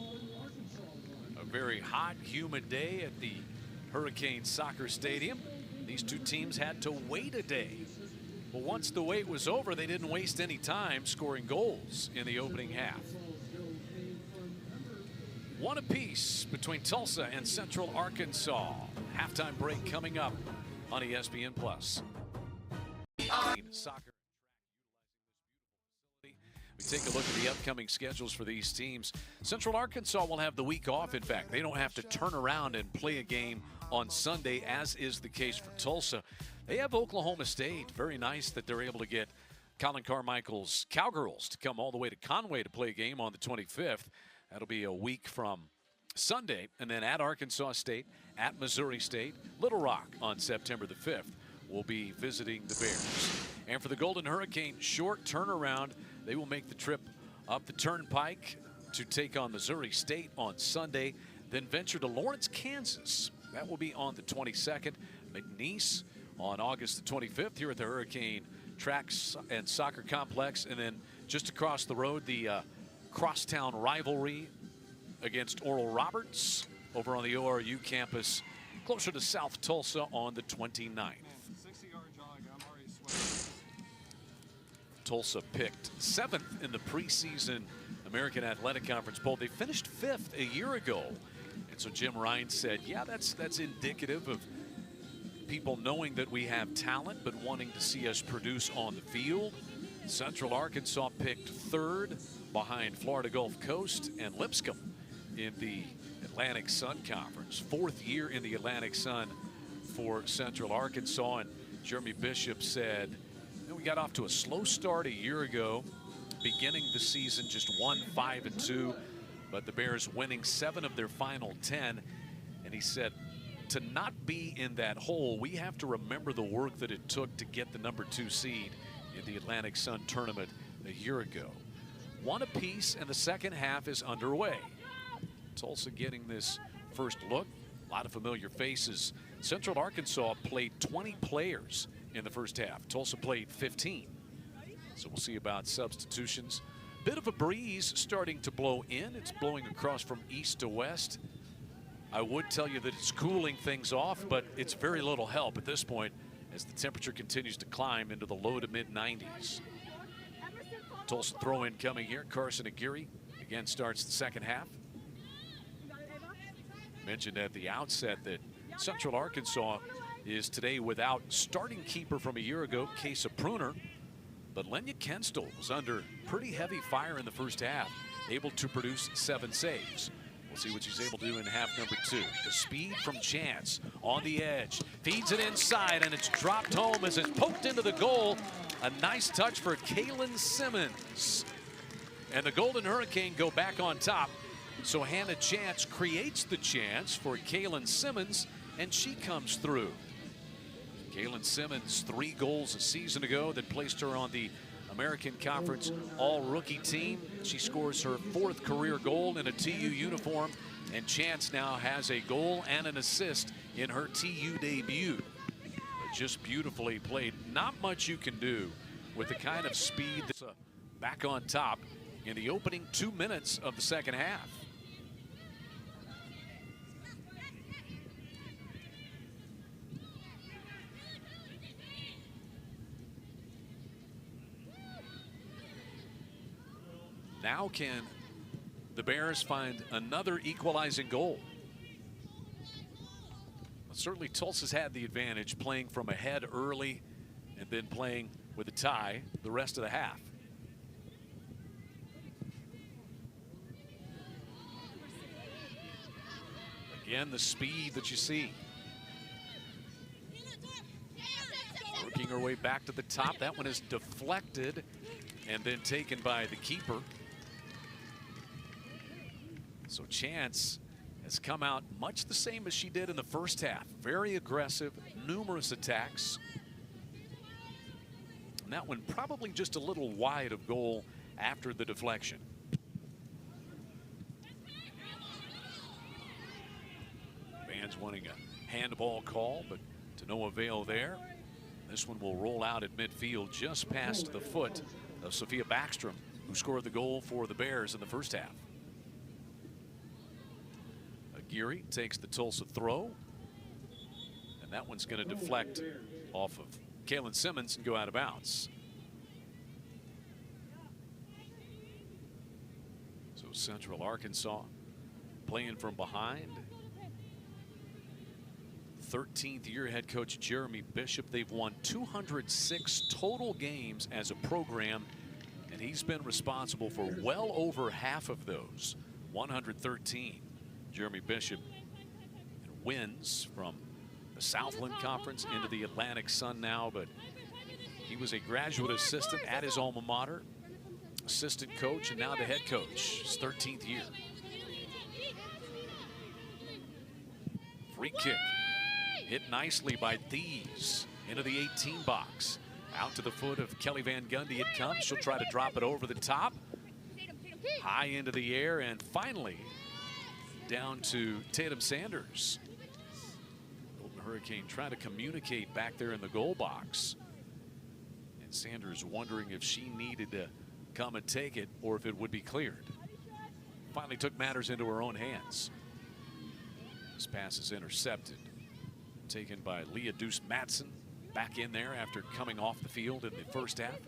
A very hot, humid day at the Hurricane Soccer Stadium. These two teams had to wait a day. But once the wait was over, they didn't waste any time scoring goals in the opening half. One apiece between Tulsa and Central Arkansas. Halftime break coming up on ESPN+. Soccer. We take a look at the upcoming schedules for these teams. Central Arkansas will have the week off. In fact, they don't have to turn around and play a game on Sunday, as is the case for Tulsa. They have Oklahoma State. Very nice that they're able to get Colin Carmichael's Cowgirls to come all the way to Conway to play a game on the 25th. That'll be a week from Sunday, and then at Arkansas State, at Missouri State, Little Rock on September the 5th. We'll be visiting the Bears. And for the Golden Hurricane, short turnaround. They will make the trip up the Turnpike to take on Missouri State on Sunday, then venture to Lawrence, Kansas. That will be on the 22nd. McNeese on August the 25th here at the Hurricane Tracks and Soccer Complex. And then just across the road, the crosstown rivalry against Oral Roberts over on the ORU campus closer to South Tulsa on the 29th. Tulsa picked 7th in the preseason American Athletic Conference poll. They finished 5th a year ago. And so Jim Ryan said, yeah, that's indicative of people knowing that we have talent, but wanting to see us produce on the field. Central Arkansas picked 3rd behind Florida Gulf Coast and Lipscomb in the Atlantic Sun Conference. 4th year in the Atlantic Sun for Central Arkansas. And Jeremy Bishop said, we got off to a slow start a year ago, beginning the season just 1-5-2, but the Bears winning 7 of their final 10. And he said, to not be in that hole, we have to remember the work that it took to get the #2 seed in the Atlantic Sun tournament a year ago. 1 apiece, and the second half is underway. Tulsa getting this first look. A lot of familiar faces. Central Arkansas played 20 players in the first half. Tulsa played 15. So we'll see about substitutions. Bit of a breeze starting to blow in. It's blowing across from east to west. I would tell you that it's cooling things off, but it's very little help at this point as the temperature continues to climb into the low to mid 90s. Tulsa throw in coming here. Carson Aguirre again starts the second half. Mentioned at the outset that Central Arkansas is today without starting keeper from a year ago, Kesa Pruner. But Lenya Kenstall was under pretty heavy fire in the first half, able to produce 7 saves. We'll see what she's able to do in half number 2. The speed from Chance on the edge, feeds it inside, and it's dropped home as it's poked into the goal. A nice touch for Kaylin Simmons. And the Golden Hurricane go back on top. So Hannah Chance creates the chance for Kaylin Simmons, and she comes through. Kaylin Simmons, 3 goals a season ago that placed her on the American Conference All-Rookie team. She scores her 4th career goal in a TU uniform, and Chance now has a goal and an assist in her TU debut. But just beautifully played. Not much you can do with the kind of speed that's back on top in the opening 2 minutes of the second half. Now can the Bears find another equalizing goal? Well, certainly Tulsa's had the advantage playing from ahead early and then playing with a tie the rest of the half. Again, the speed that you see. Working her way back to the top. That one is deflected and then taken by the keeper. So Chance has come out much the same as she did in the first half. Very aggressive, numerous attacks. And that one probably just a little wide of goal after the deflection. Fans wanting a handball call, but to no avail there. This one will roll out at midfield just past the foot of Sophia Backstrom, who scored the goal for the Bears in the first half. Aguirre takes the Tulsa throw, and that one's going to deflect off of Kaylin Simmons and go out of bounds. So Central Arkansas playing from behind. 13th year head coach Jeremy Bishop. They've won 206 total games as a program, and he's been responsible for well over half of those, 113. Jeremy Bishop wins from the Southland Conference into the Atlantic Sun now, but he was a graduate assistant at his alma mater, assistant coach, and now the head coach. His 13th year. Free kick. Hit nicely by Thies into the 18 box. Out to the foot of Kelly Van Gundy it comes. She'll try to drop it over the top. High into the air, and finally down to Tatum Sanders. Golden Hurricane trying to communicate back there in the goal box. And Sanders wondering if she needed to come and take it or if it would be cleared. Finally took matters into her own hands. This pass is intercepted. Taken by Leah Deuce Matson, back in there after coming off the field in the first half.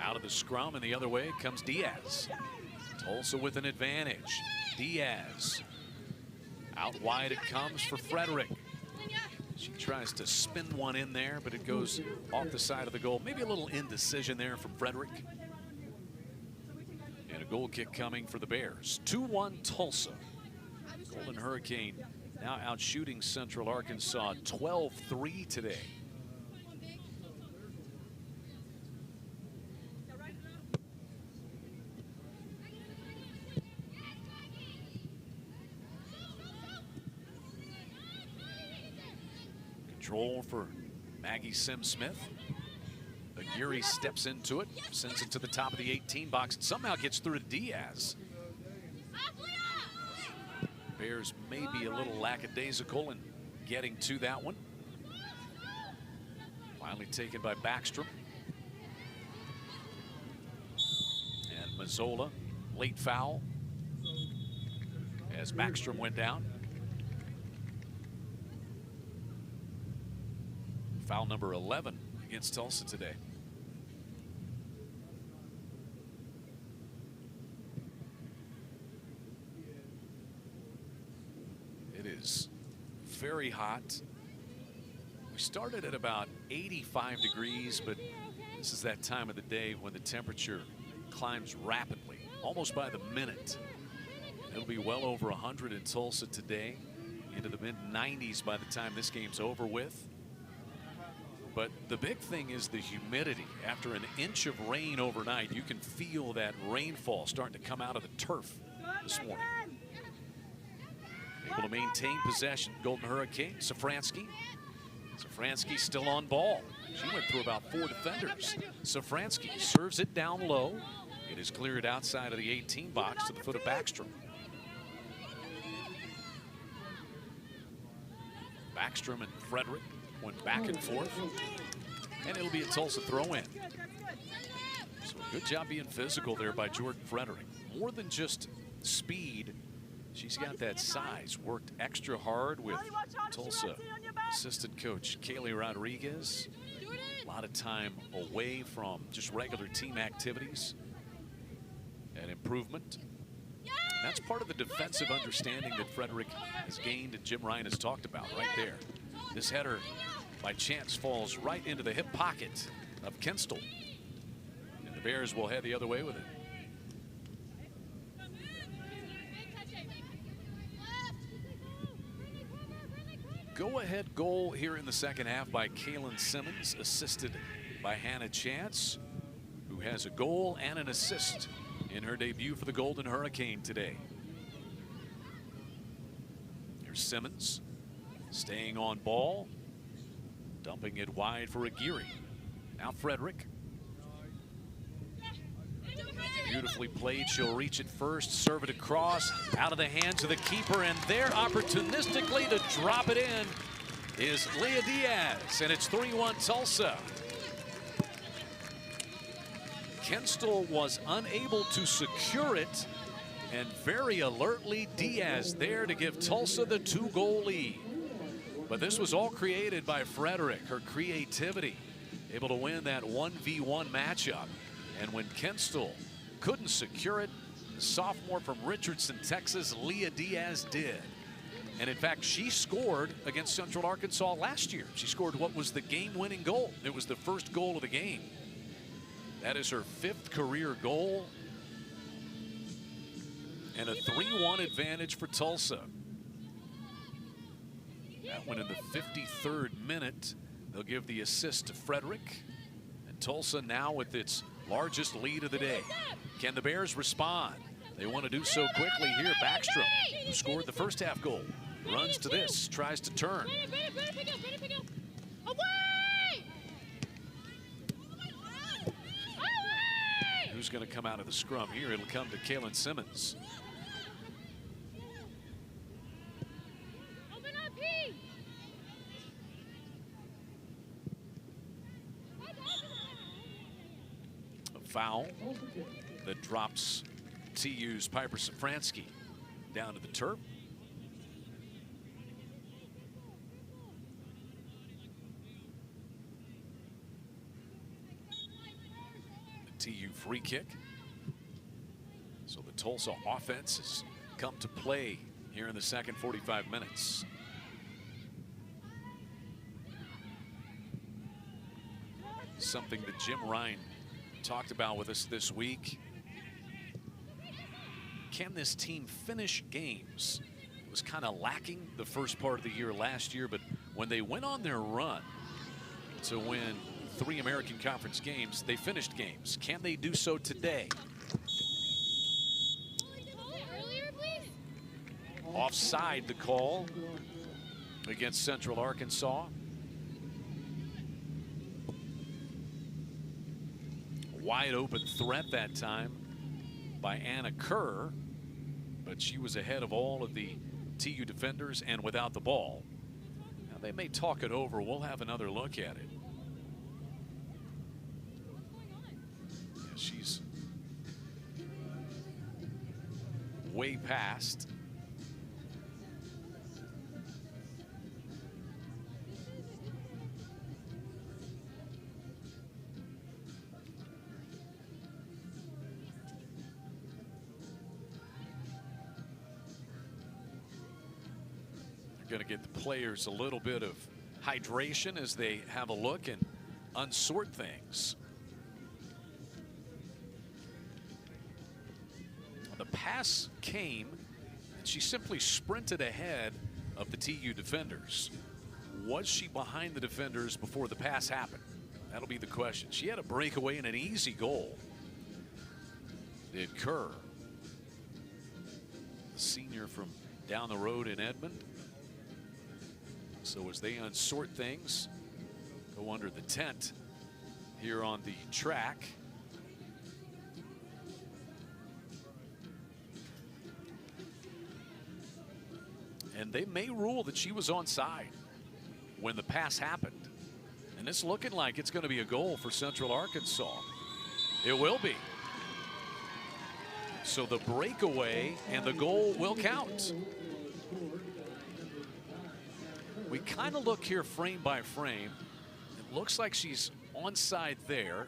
Out of the scrum, and the other way comes Diaz. Tulsa with an advantage. Diaz. Out wide it comes for Frederick. She tries to spin one in there, but it goes off the side of the goal. Maybe a little indecision there from Frederick. And a goal kick coming for the Bears. 2-1 Tulsa. Golden Hurricane now out shooting Central Arkansas 12-3 today. Control for Maggie Sim-Smith. Aguirre steps into it, sends it to the top of the 18 box, and somehow gets through to Diaz. Bears may be a little lackadaisical in getting to that one. Finally taken by Backstrom. And Mazzola, late foul as Backstrom went down. Foul number 11 against Tulsa today. It is very hot. We started at about 85 degrees, but this is that time of the day when the temperature climbs rapidly, almost by the minute. It'll be well over 100 in Tulsa today, into the mid-90s by the time this game's over with. But the big thing is the humidity. After an inch of rain overnight, you can feel that rainfall starting to come out of the turf this morning. Able to maintain possession. Golden Hurricane, Safransky. Safransky still on ball. She went through about 4 defenders. Safransky serves it down low. It is cleared outside of the 18 box to the foot of Backstrom. Backstrom and Frederick went back and forth, and it'll be a Tulsa throw-in. So good job being physical there by Jordan Frederick. More than just speed, she's got that size. Worked extra hard with Tulsa assistant coach Kaylee Rodriguez. A lot of time away from just regular team activities and improvement. And that's part of the defensive understanding that Frederick has gained and Jim Ryan has talked about right there. This header, by chance, falls right into the hip pocket of Kenstel. And the Bears will head the other way with it. Go-ahead goal here in the second half by Kaylin Simmons, assisted by Hannah Chance, who has a goal and an assist in her debut for the Golden Hurricane today. Here's Simmons. Staying on ball, dumping it wide for Aguirre. Now Frederick. Beautifully played. She'll reach it first, serve it across, out of the hands of the keeper, and there opportunistically to drop it in is Leah Diaz, and it's 3-1 Tulsa. Kenstel was unable to secure it, and very alertly Diaz there to give Tulsa the 2-goal lead. But this was all created by Frederick, her creativity, able to win that 1v1 matchup. And when Kenstel couldn't secure it, the sophomore from Richardson, Texas, Leah Diaz did. And in fact, she scored against Central Arkansas last year. She scored what was the game-winning goal. It was the first goal of the game. That is her 5th career goal. And a 3-1 advantage for Tulsa. That one in the 53rd minute. They'll give the assist to Frederick. And Tulsa now with its largest lead of the day. Can the Bears respond? They want to do so quickly here. Backstrom, who scored the first half goal, runs to this, tries to turn. Who's going to come out of the scrum here? It'll come to Kaylin Simmons. Foul that drops TU's Piper Safransky down to the turf. The TU free kick. So the Tulsa offense has come to play here in the second 45 minutes. Something that Jim Ryan talked about with us this week. Can this team finish games? It was kind of lacking the first part of the year last year, but when they went on their run to win 3 American Conference games, they finished games. Can they do so today? Offside the call against Central Arkansas. Wide open threat that time by Anna Kerr, but she was ahead of all of the TU defenders and without the ball. Now they may talk it over. We'll have another look at it. Yeah, she's way past. Going to get the players a little bit of hydration as they have a look and unsort things. The pass came, and she simply sprinted ahead of the TU defenders. Was she behind the defenders before the pass happened? That'll be the question. She had a breakaway and an easy goal. Did Kerr, the senior from down the road in Edmond. So as they unsort things, go under the tent here on the track. And they may rule that she was onside when the pass happened. And it's looking like it's going to be a goal for Central Arkansas. It will be. So the breakaway and the goal will count. We kind of look here frame by frame. It looks like she's onside there.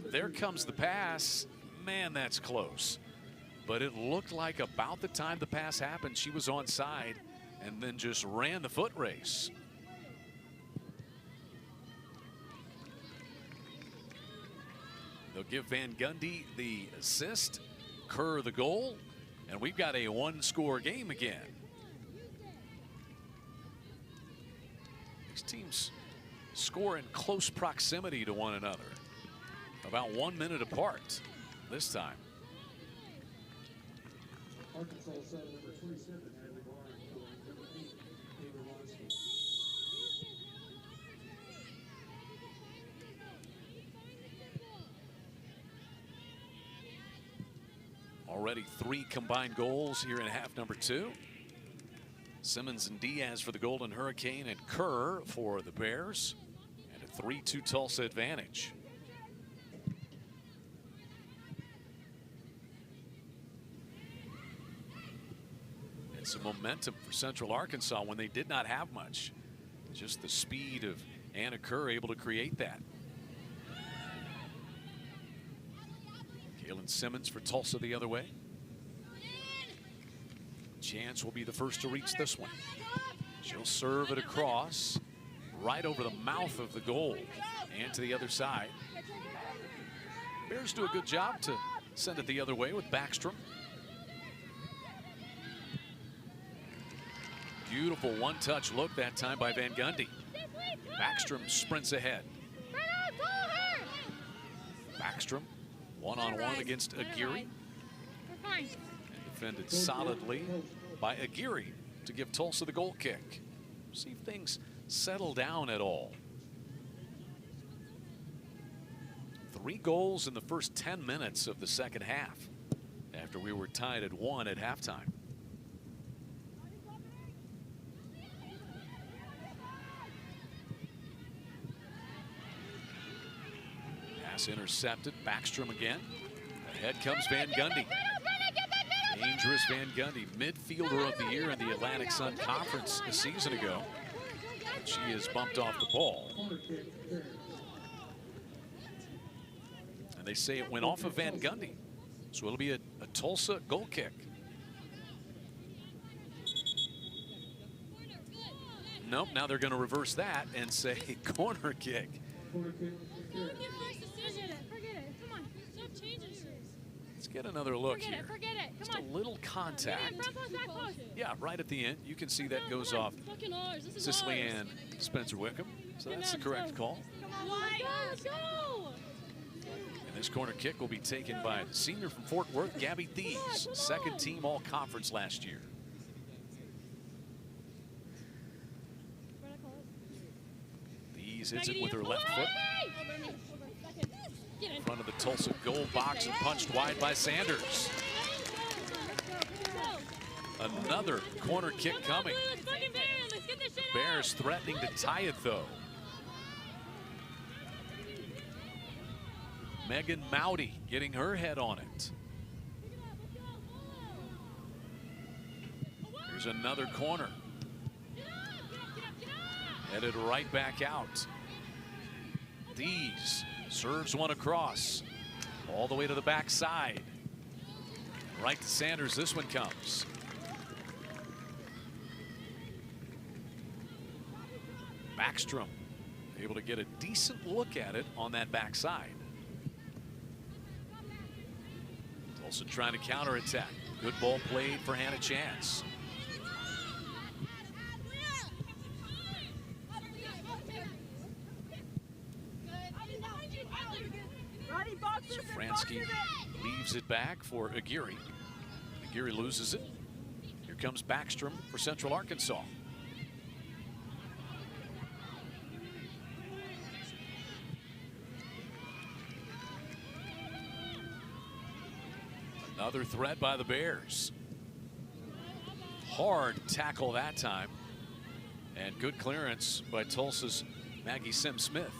There comes the pass. Man, that's close. But it looked like about the time the pass happened, she was onside and then just ran the foot race. They'll give Van Gundy the assist, Kerr the goal, and we've got a one-score game again. These teams score in close proximity to one another, about 1 minute apart this time. Arkansas side number 27 had the line number 8, Taylor Lawson. Already 3 combined goals here in half number 2. Simmons and Diaz for the Golden Hurricane and Kerr for the Bears. And a 3-2 Tulsa advantage. And some momentum for Central Arkansas when they did not have much. Just the speed of Anna Kerr able to create that. Kaylin Simmons for Tulsa the other way. Chance will be the first to reach this one. She'll serve it across right over the mouth of the goal and to the other side. Bears do a good job to send it the other way with Backstrom. Beautiful one-touch look that time by Van Gundy. Backstrom sprints ahead. Backstrom one-on-one against Aguirre. And defended solidly by Aguirre to give Tulsa the goal kick. See if things settle down at all. 3 goals in the first 10 minutes of the second half after we were tied at 1 at halftime. Pass intercepted. Backstrom again. Ahead comes Van Gundy. Dangerous Van Gundy, midfielder of the year in the Atlantic Sun Conference a season ago. But she is bumped off the ball. They say it went off of Van Gundy. So it'll be a Tulsa goal kick. Nope, now they're going to reverse that and say corner kick. Corner kick. Forget it. Come on. Stop changing shit. Let's get another look Forget here. it. Forget it. Just Come a on. little contact. Front post, back post. Yeah, right at the end. You can see that goes off Fucking ours. This is Sicily ours. and Spencer Wickham. So that's the correct call. Come on, let's go. And this corner kick will be taken by the senior from Fort Worth, Gabby Thies, second team all-conference last year. Thies hits it with her left foot in front of the Tulsa goal box and punched wide by Sanders. Another corner kick coming. Bears threatening to tie it, though. Megan Mowdy getting her head on it. Here's another corner. Headed right back out. Thies serves one across. All the way to the backside. Right to Sanders, this one comes. Backstrom able to get a decent look at it on that backside. Tulsa trying to counterattack. Good ball played for Hannah Chance. Safransky leaves it back for Aguirre. Aguirre loses it. Here comes Backstrom for Central Arkansas. Another threat by the Bears. Hard tackle that time. And good clearance by Tulsa's Maggie Sim-Smith.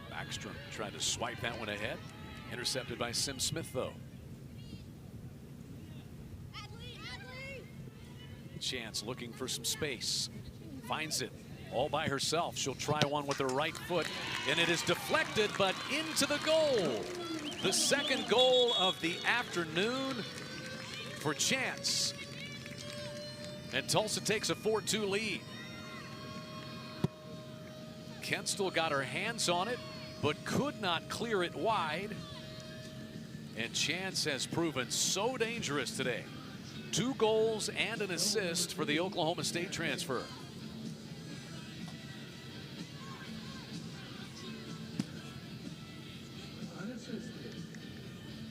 Backstrom tried to swipe that one ahead. Intercepted by Sim-Smith, though. Chance looking for some space. Finds it all by herself. She'll try one with her right foot, and it is deflected, but into the goal. The second goal of the afternoon for Chance. And Tulsa takes a 4-2 lead. Kenstall got her hands on it, but could not clear it wide. And Chance has proven so dangerous today. 2 goals and an assist for the Oklahoma State transfer.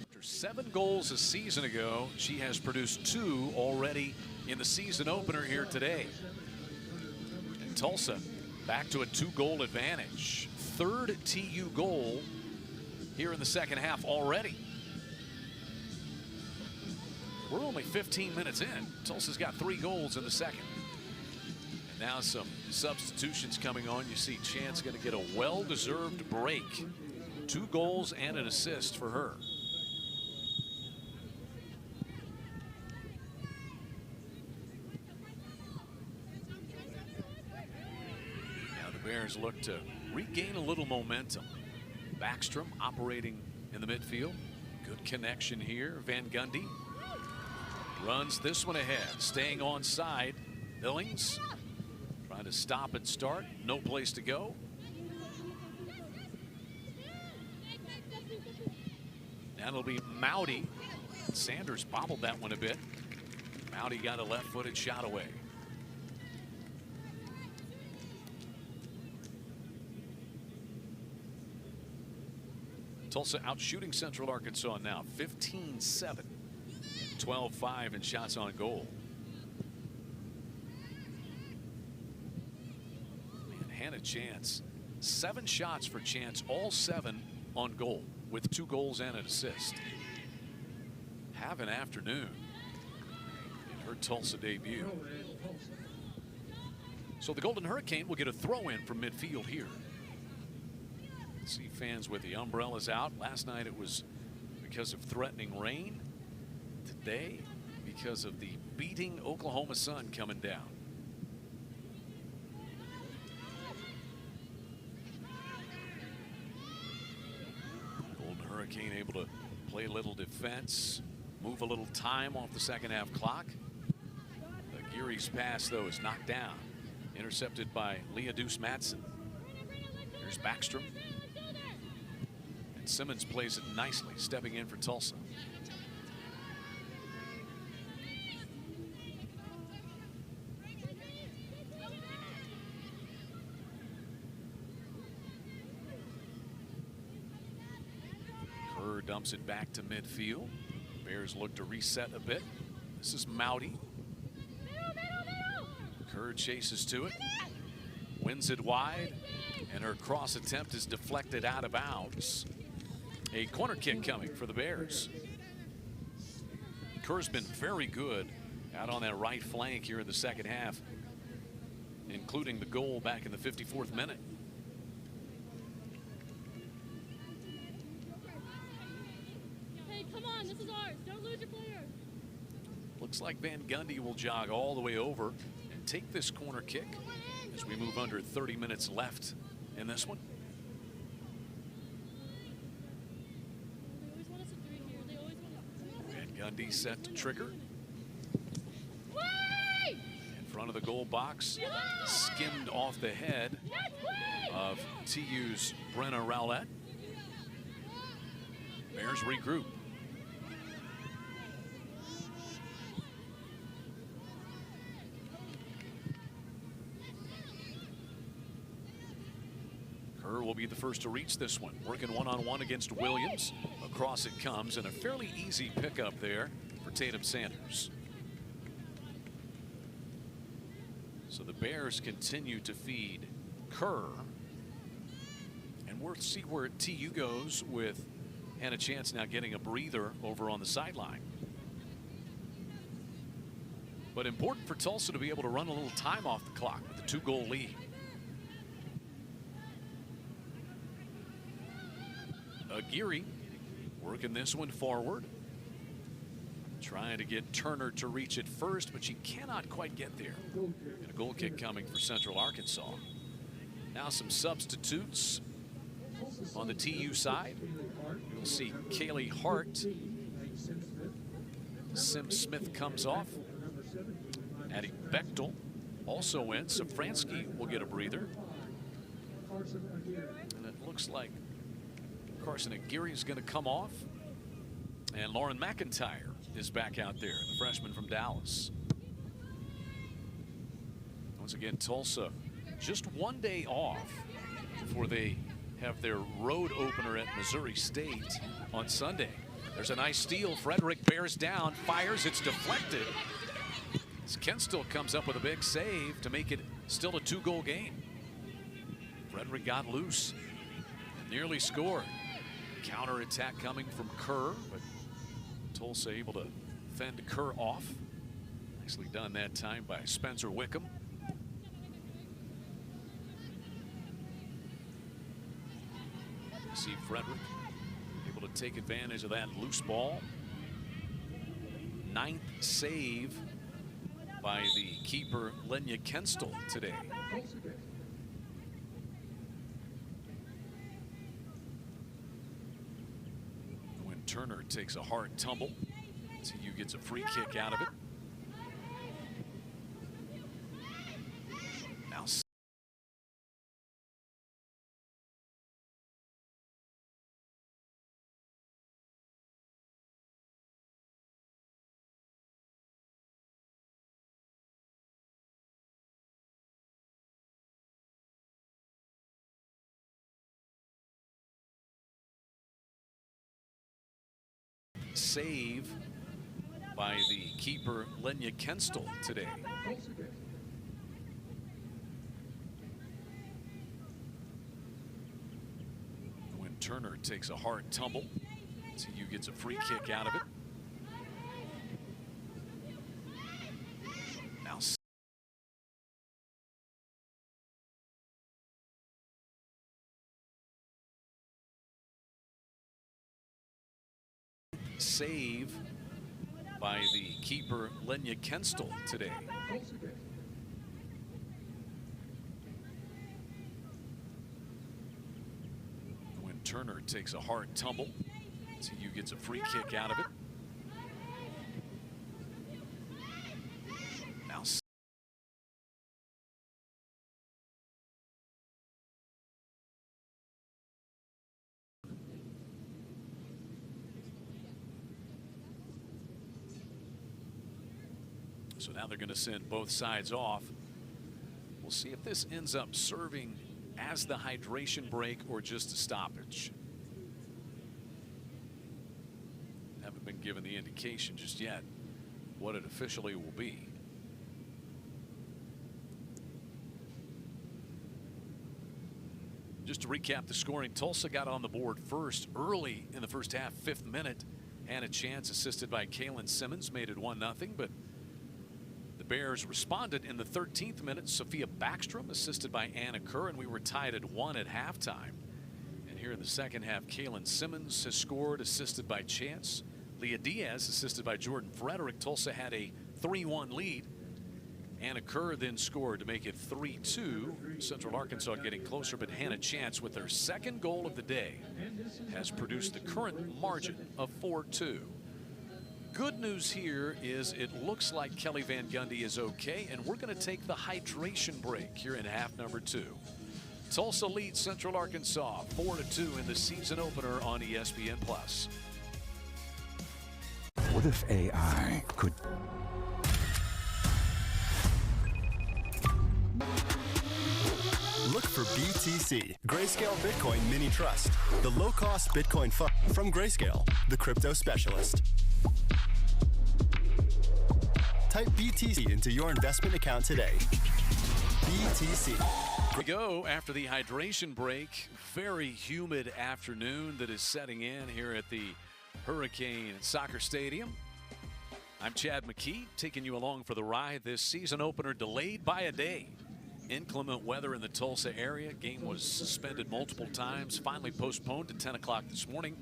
After 7 goals a season ago, she has produced 2 already in the season opener here today. And Tulsa back to a 2-goal advantage. 3rd TU goal here in the second half already. We're only 15 minutes in. Tulsa's got 3 goals in the second. And now some substitutions coming on. You see Chance going to get a well-deserved break. 2 goals and an assist for her. Now the Bears look to regain a little momentum. Backstrom operating in the midfield. Good connection here. Van Gundy runs this one ahead, staying onside. Billings trying to stop and start. No place to go. That'll be Mowdy. Sanders bobbled that one a bit. Mowdy got a left-footed shot away. Tulsa out shooting Central Arkansas now, 15-7. 12-5 in shots on goal. Man, Hannah Chance, 7 shots for Chance, all 7 on goal with 2 goals and an assist. Have an afternoon in her Tulsa debut. So the Golden Hurricane will get a throw-in from midfield here. See fans with the umbrellas out. Last night it was because of threatening rain. Today, because of the beating Oklahoma Sun coming down. Golden Hurricane able to play a little defense, move a little time off the second half clock. Aguirre's pass, though, is knocked down, intercepted by Leah Deuce Madsen. Here's Backstrom. And Simmons plays it nicely, stepping in for Tulsa. Kerr dumps it back to midfield. Bears look to reset a bit. This is Mouty. Kerr chases to it, wins it wide, and her cross attempt is deflected out of bounds. A corner kick coming for the Bears. Kerr's been very good out on that right flank here in the second half, including the goal back in the 54th minute. Hey, come on, this is ours. Don't lose your player. Looks like Van Gundy will jog all the way over and take this corner kick as we move under 30 minutes left in this one. They always want us to do it here. They always want us. Van Gundy set to trigger. Wait! In front of the goal box, skimmed off the head of TU's Brenna Rowlett. Bears regroup. Kerr will be the first to reach this one, working one-on-one against Williams. Across it comes, and a fairly easy pickup there for Tatum Sanders. So the Bears continue to feed Kerr, and we'll see where TU goes with Hannah Chance now getting a breather over on the sideline. But important for Tulsa to be able to run a little time off the clock with the 2-goal lead. Aguirre working this one forward, trying to get Turner to reach it first, but she cannot quite get there. And a goal kick coming for Central Arkansas. Now some substitutes on the TU side. You'll see Kaylee Hart. Sim Smith comes off. Addie Bechtel also in. Safransky will get a breather. And it looks like Carson Aguirre is going to come off. And Lauren McIntyre is back out there, the freshman from Dallas. Once again, Tulsa just one day off before they have their road opener at Missouri State on Sunday. There's a nice steal. Frederick bears down, fires, it's deflected. As Kenstill comes up with a big save to make it still a 2-goal game. Frederick got loose and nearly scored. Counter attack coming from Kerr, but Tulsa able to fend Kerr off. Nicely done that time by Spencer Wickham. See Frederick able to take advantage of that loose ball. 9th save by the keeper Lenya Kenstill today. When Turner takes a hard tumble, TU gets a free kick out of it. Now save by the keeper Lenya Kenstill today. When Turner takes a hard tumble, TU gets a free kick out of it. Now save by the keeper Lenya Kenstel today. When Turner takes a hard tumble, TU gets a free kick out of it. Now so now they're going to send both sides off. We'll see if this ends up serving as the hydration break or just a stoppage. Haven't been given the indication just yet what it officially will be. Just to recap the scoring, Tulsa got on the board first early in the first half, 5th minute. Had a chance, assisted by Kalen Simmons, made it 1-0, but the Bears responded in the 13th minute. Sophia Backstrom assisted by Anna Kerr, and we were tied at 1 at halftime. And here in the second half, Kalen Simmons has scored, assisted by Chance. Leah Diaz assisted by Jordan Frederick. Tulsa had a 3-1 lead. Anna Kerr then scored to make it 3-2. Central Arkansas getting closer, but Hannah Chance with their second goal of the day has produced the current margin of 4-2. Good news here is it looks like Kelly Van Gundy is okay, and we're going to take the hydration break here in half number 2. Tulsa leads Central Arkansas 4-2 in the season opener on ESPN+. What if AI could... Look for BTC, Grayscale Bitcoin Mini Trust, the low-cost Bitcoin fund from Grayscale, the crypto specialist. Type BTC into your investment account today. BTC. We go after the hydration break. Very humid afternoon that is setting in here at the Hurricane Soccer Stadium. I'm Chad McKee, taking you along for the ride. This season opener delayed by a day. Inclement weather in the Tulsa area. Game was suspended multiple times, finally postponed to 10 o'clock this morning.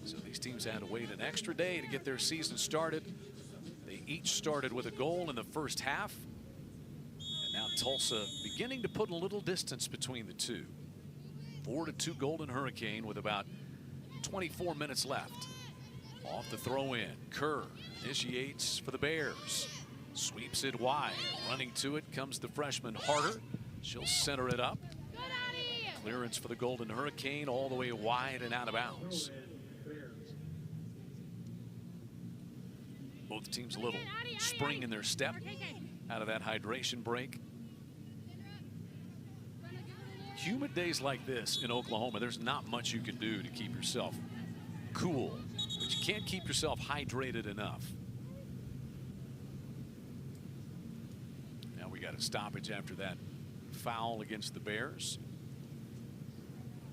So these teams had to wait an extra day to get their season started. They each started with a goal in the first half. And now Tulsa beginning to put a little distance between the two. 4-2 Golden Hurricane with about 24 minutes left. Off the throw in, Kerr initiates for the Bears. Sweeps it wide. Running to it comes the freshman Harder. She'll center it up. Clearance for the Golden Hurricane all the way wide and out of bounds. Both teams a little spring in their step out of that hydration break. Humid days like this in Oklahoma, there's not much you can do to keep yourself cool, but you can't keep yourself hydrated enough. We got a stoppage after that foul against the Bears.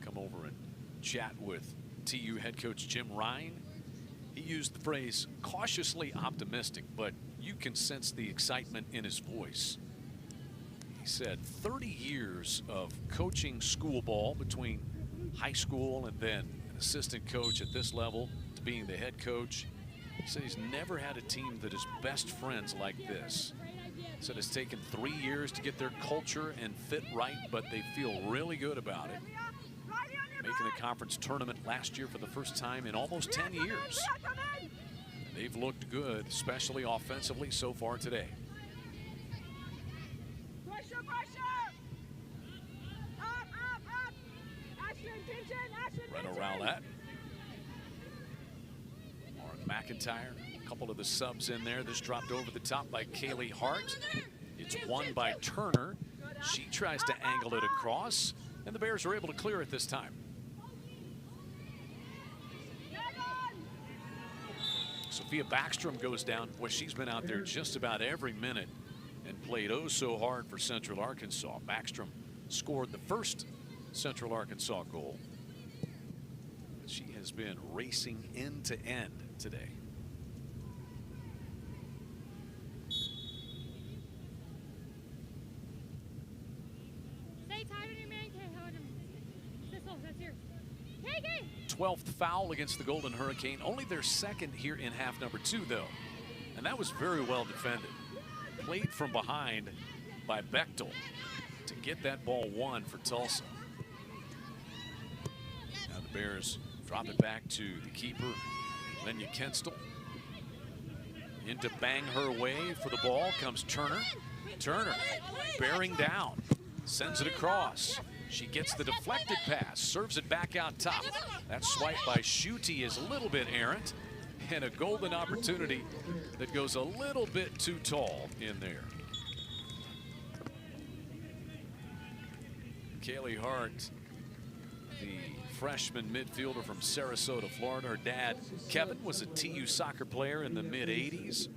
Come over and chat with TU head coach Jim Ryan. He used the phrase cautiously optimistic, but you can sense the excitement in his voice. He said 30 years of coaching school ball, between high school and then an assistant coach at this level to being the head coach. He said he's never had a team that is best friends like this. Said it's taken 3 years to get their culture and fit right, but they feel really good about it. Making the conference tournament last year for the first time in almost 10 years. And they've looked good, especially offensively so far today. Right around that. Lauren McIntyre. A couple of the subs in there. This dropped over the top by Kaylee Hart. It's won by Turner. She tries to angle it across, and the Bears are able to clear it this time. Sophia Backstrom goes down. Well, she's been out there just about every minute and played oh so hard for Central Arkansas. Backstrom scored the first Central Arkansas goal. She has been racing end to end today. Stay tight on your man. Okay, hold him. That's yours. Okay. 12th foul against the Golden Hurricane. Only their second here in half number 2, though. And And that was very well defended. Played from behind by Bechtel to get that ball won for Tulsa. Now the Bears drop it back to the keeper, Lenya Kenstel. In to bang her way for the ball comes Turner. Turner bearing down, sends it across. She gets the deflected pass, serves it back out top. That swipe by Schutte is a little bit errant, and a golden opportunity that goes a little bit too tall in there. Kaylee Hart, the freshman midfielder from Sarasota, Florida. Her dad, Kevin, was a TU soccer player in the mid-'80s.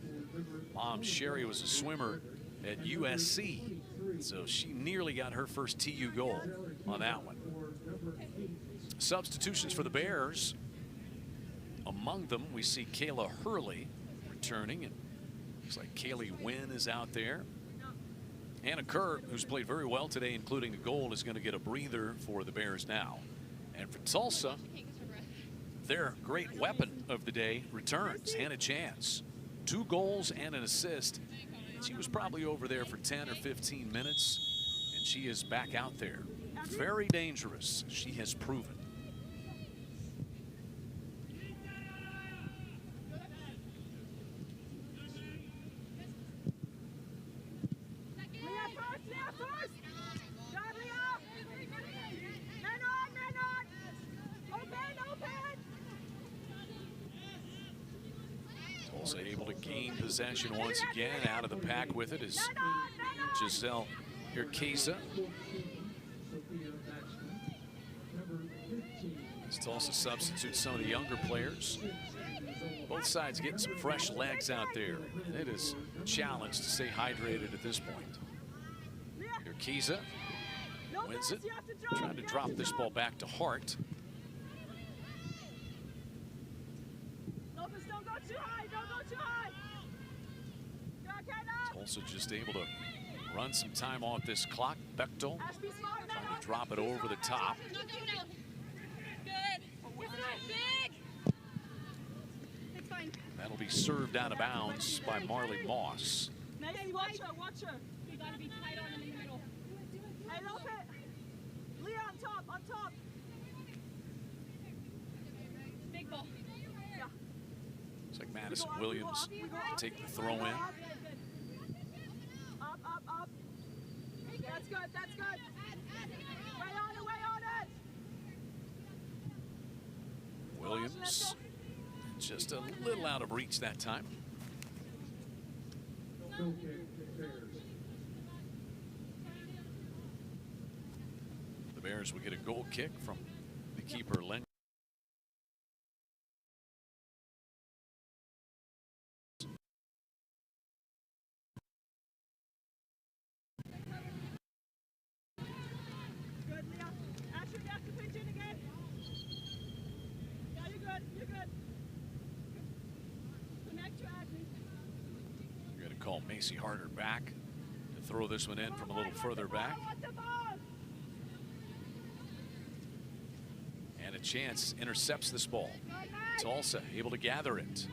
Mom, Sherry, was a swimmer at USC. So she nearly got her first TU goal on that one. Substitutions for the Bears. Among them, we see Kayla Hurley returning. And looks like Kaylee Wynn is out there. Anna Kerr, who's played very well today, including a goal, is going to get a breather for the Bears now. And for Tulsa, their great weapon of the day returns, Hannah Chance. 2 goals and an assist. She was probably over there for 10 or 15 minutes, and she is back out there. Very dangerous, she has proven. Tulsa able to gain possession once again. Out of the pack with it is Giselle Urquiza. As Tulsa substitutes some of the younger players. Both sides getting some fresh legs out there. And it is a challenge to stay hydrated at this point. Urquiza wins it. Trying to drop this ball back to Hart. Tulsa just able to run some time off this clock. Bechtel trying to drop it over the top. That'll be served out of bounds by Marley Moss. Watch her. You gotta be tight on in the middle. Hey, Lopez. Leah on top. Big ball. Yeah. Looks like Madison Williams take the throw in. Up. That's good. Way on it. Williams just a little out of reach that time. The Bears will get a goal kick from the keeper, Len. We're going to call Macy Harder back to throw this one in from a little further back. And a chance intercepts this ball. Tulsa able to gather it.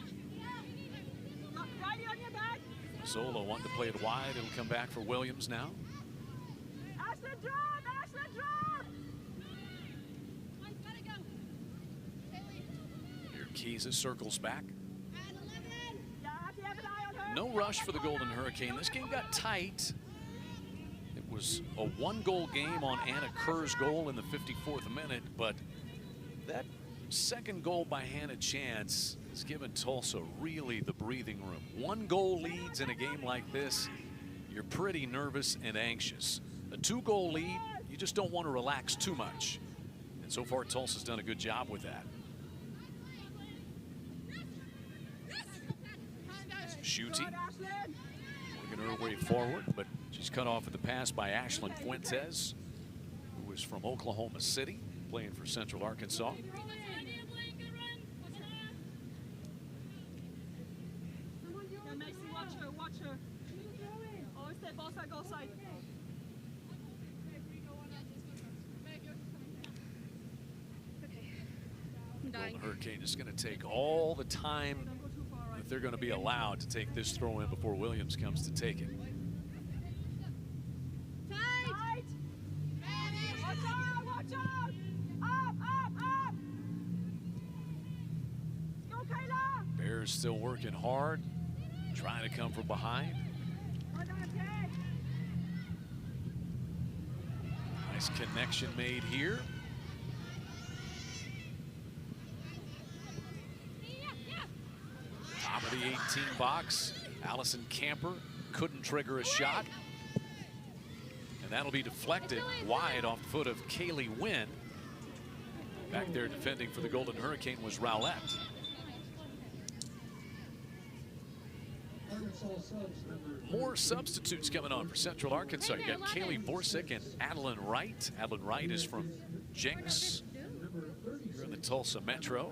Zola wanting to play it wide. It'll come back for Williams now. Urquiza circles back. No rush for the Golden Hurricane. This game got tight. It was a 1-goal game on Anna Kerr's goal in the 54th minute, but that second goal by Hannah Chance has given Tulsa really the breathing room. 1-goal leads in a game like this, you're pretty nervous and anxious. A 2-goal lead, you just don't want to relax too much. And so far, Tulsa's done a good job with that. Schutte working her way forward, but she's cut off at the pass by Ashlyn Fuentes, who is from Oklahoma City, playing for Central Arkansas. Watch her. Always stay ball side, goal side. Golden Hurricane is going to take all the time if they're going to be allowed to take this throw in before Williams comes to take it. Tight! Watch out! Watch out! Up! Up! Up! Go, Kayla! Bears still working hard, trying to come from behind. Nice connection made here. Top of the 18 box. Allison Camper couldn't trigger a shot. And that'll be deflected wide off the foot of Kaylee Wynn. Back there defending for the Golden Hurricane was Rowlett. More substitutes coming on for Central Arkansas. You got Kaylee Borsick and Adeline Wright. Adeline Wright is from Jenks here in the Tulsa Metro.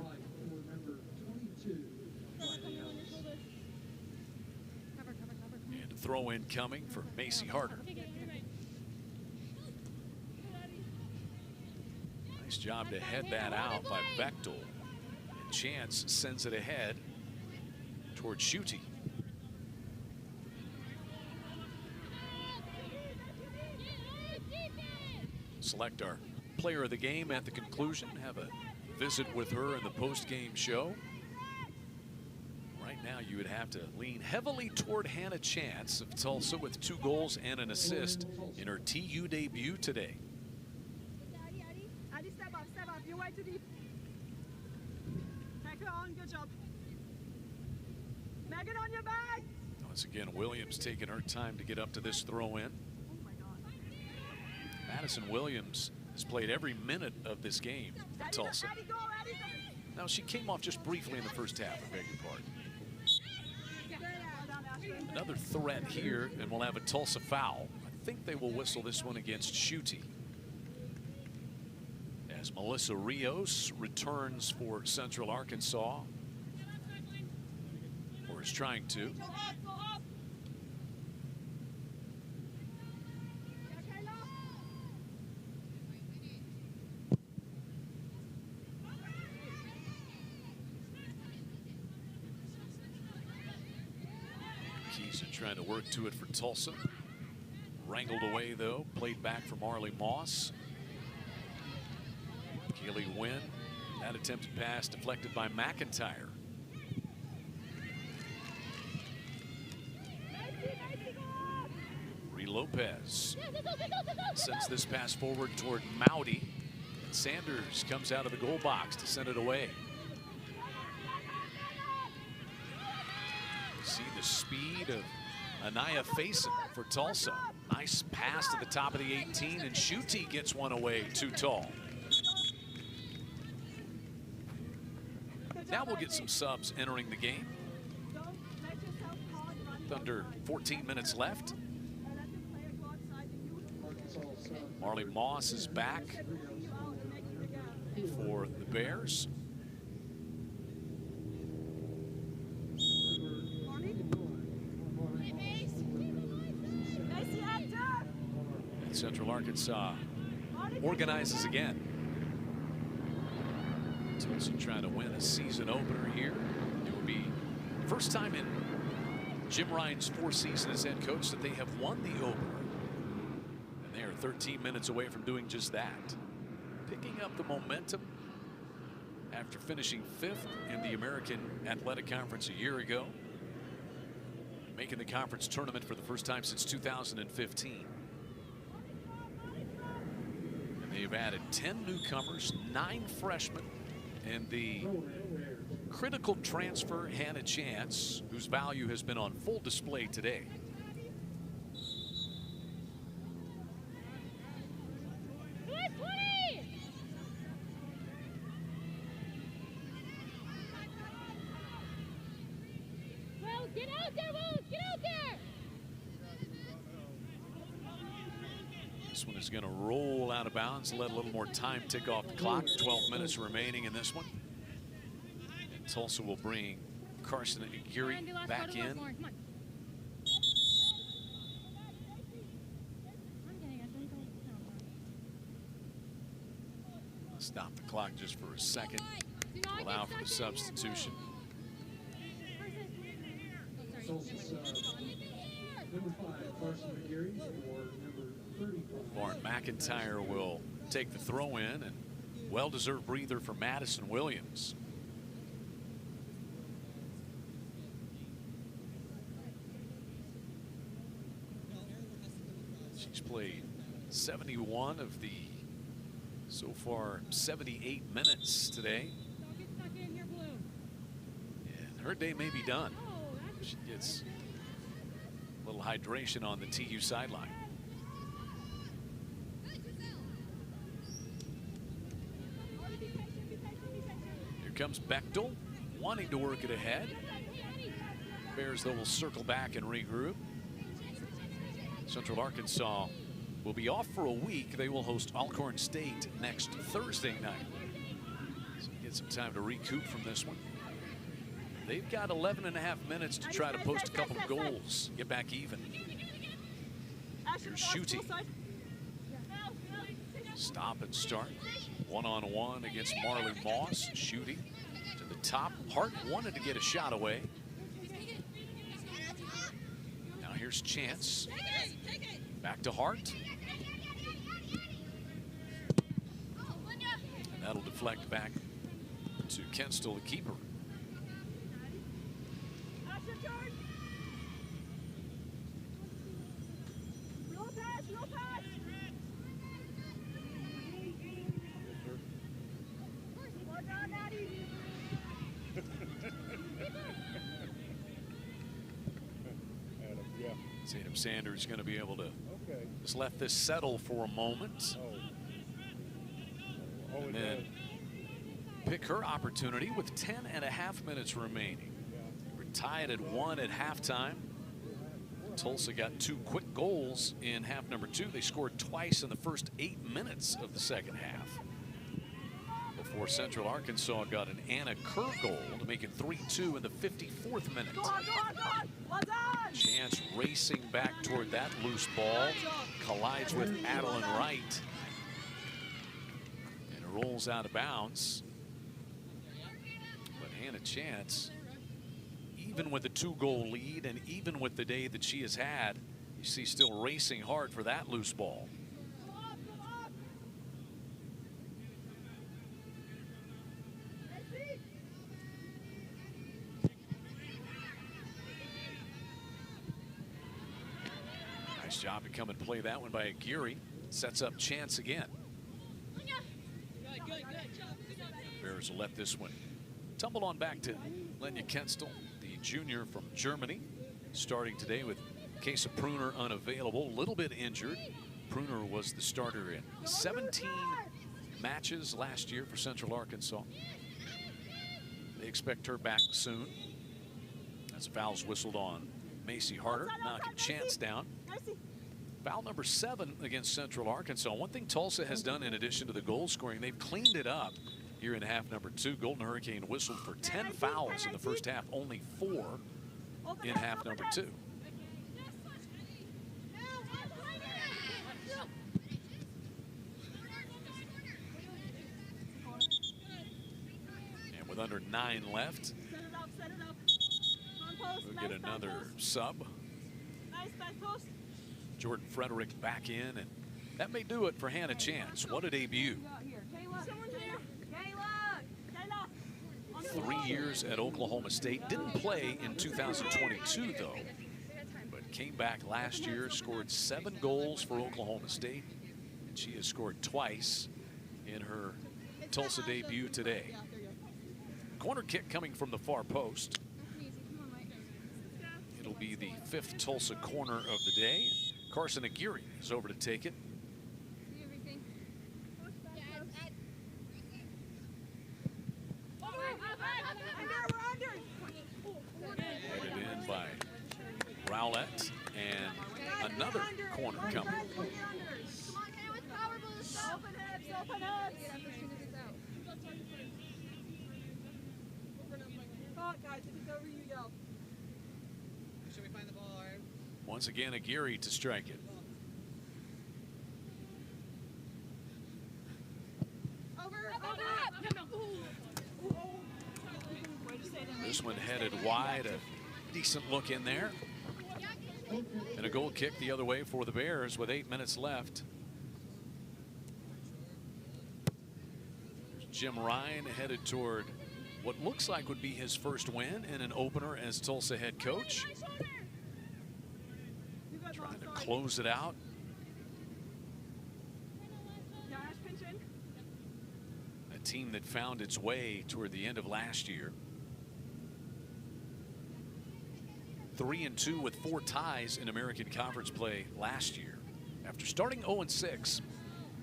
And a throw in coming for Macy Harder. Nice job to head that out by Bechtel. And Chance sends it ahead towards Schutte. Select our player of the game at the conclusion. Have a visit with her in the post-game show. Right now, you would have to lean heavily toward Hannah Chance of Tulsa with 2 goals and an assist in her TU debut today. Addy, step up, step up. You're way too deep. Take her on. Good job. Megan, on your back. Once again, Williams taking her time to get up to this throw-in. Madison Williams has played every minute of this game for Tulsa. Now, she came off just briefly in the first half, I beg your pardon. Another threat here, and we'll have a Tulsa foul. I think they will whistle this one against Schutte. As Melissa Rios returns for Central Arkansas, or is trying to. Trying to work to it for Tulsa. Wrangled away though, played back for Marley Moss. Kaylee Wynn, that attempted pass deflected by McIntyre. Bree Lopez sends this pass forward toward Mowdy. Sanders comes out of the goal box to send it away. See the speed of Anaya Faison for Tulsa. Nice pass to the top of the 18, and Schutte gets one away, too tall. Now we'll get some subs entering the game. With under 14 minutes left. Marley Moss is back for the Bears. Central Arkansas organizes again. Tulsa trying to win a season opener here. It will be first time in Jim Ryan's 4th season as head coach that they have won the opener. And they are 13 minutes away from doing just that. Picking up the momentum after finishing 5th in the American Athletic Conference a year ago. Making the conference tournament for the first time since 2015. They've added 10 newcomers, 9 freshmen, and the critical transfer Hannah Chance, whose value has been on full display today. Well, get out there, Will! Get out there! This one is going to roll out of bounds, let a little more time tick off the clock. 12 minutes remaining in this one. And Tulsa will bring Carson Aguirre back in. Stop the clock just for a second to allow for the substitution. Tulsa sub, number 5, Carson McGarry, or number 35. Lauren McIntyre will take the throw in, and well-deserved breather for Madison Williams. She's played 71 of the so far 78 minutes today. And her day may be done. She gets a little hydration on the TU sideline. Here comes Bechtel, wanting to work it ahead. Bears, though, will circle back and regroup. Central Arkansas will be off for a week. They will host Alcorn State next Thursday night. So get some time to recoup from this one. They've got 11.5 minutes to try to post a couple of goals, get back even. Here's Schutte. Stop and start. One-on-one against Marley Moss. Schutte to the top. Hart wanted to get a shot away. Now here's Chance. Back to Hart. And that'll deflect back to Kenstall, the keeper. Adam Sanders going to be able to just let this settle for a moment. And then pick her opportunity with 10.5 minutes remaining. We're tied at 1 at halftime. Tulsa got 2 quick goals in half number 2. They scored twice in the first 8 minutes of the second half, before Central Arkansas got an Anna Kerr goal to make it 3-2 in the 54th minute. Chance racing back toward that loose ball, collides with Adeline Wright, and it rolls out of bounds. But Hannah Chance, even with a 2-goal lead and even with the day that she has had, you see still racing hard for that loose ball. Nice job to come and play that one by Aguirre. Sets up Chance again. Bears will let this one tumble on back to Lenya Kenstall, the junior from Germany, starting today with Kesa Pruner unavailable, a little bit injured. Pruner was the starter in 17 matches last year for Central Arkansas. They expect her back soon. As fouls whistled on Macy Harder, knocking Chance down. Foul number 7 against Central Arkansas. One thing Tulsa has done in addition to the goal scoring, they've cleaned it up here in half number 2. Golden Hurricane whistled for 10 fouls in the first half, only 4 in half number 2. And with under 9 left, we'll get another sub. Jordan Frederick back in, and that may do it for Hannah Chance. What a debut. 3 years at Oklahoma State. Didn't play in 2022, though, but came back last year, scored 7 goals for Oklahoma State, and she has scored twice in her Tulsa debut today. Corner kick coming from the far post. It'll be the 5th Tulsa corner of the day. Carson Aguirre is over to take it. Headed in by Rowlett, and another corner coming. Once again, Aguirre to strike it. This one headed wide. Decent look in there. And a goal kick the other way for the Bears with 8 minutes left. Jim Ryan headed toward what looks like would be his first win in an opener as Tulsa head coach. Trying to close it out. A team that found its way toward the end of last year. 3-2 with 4 ties in American Conference play last year after starting 0-6.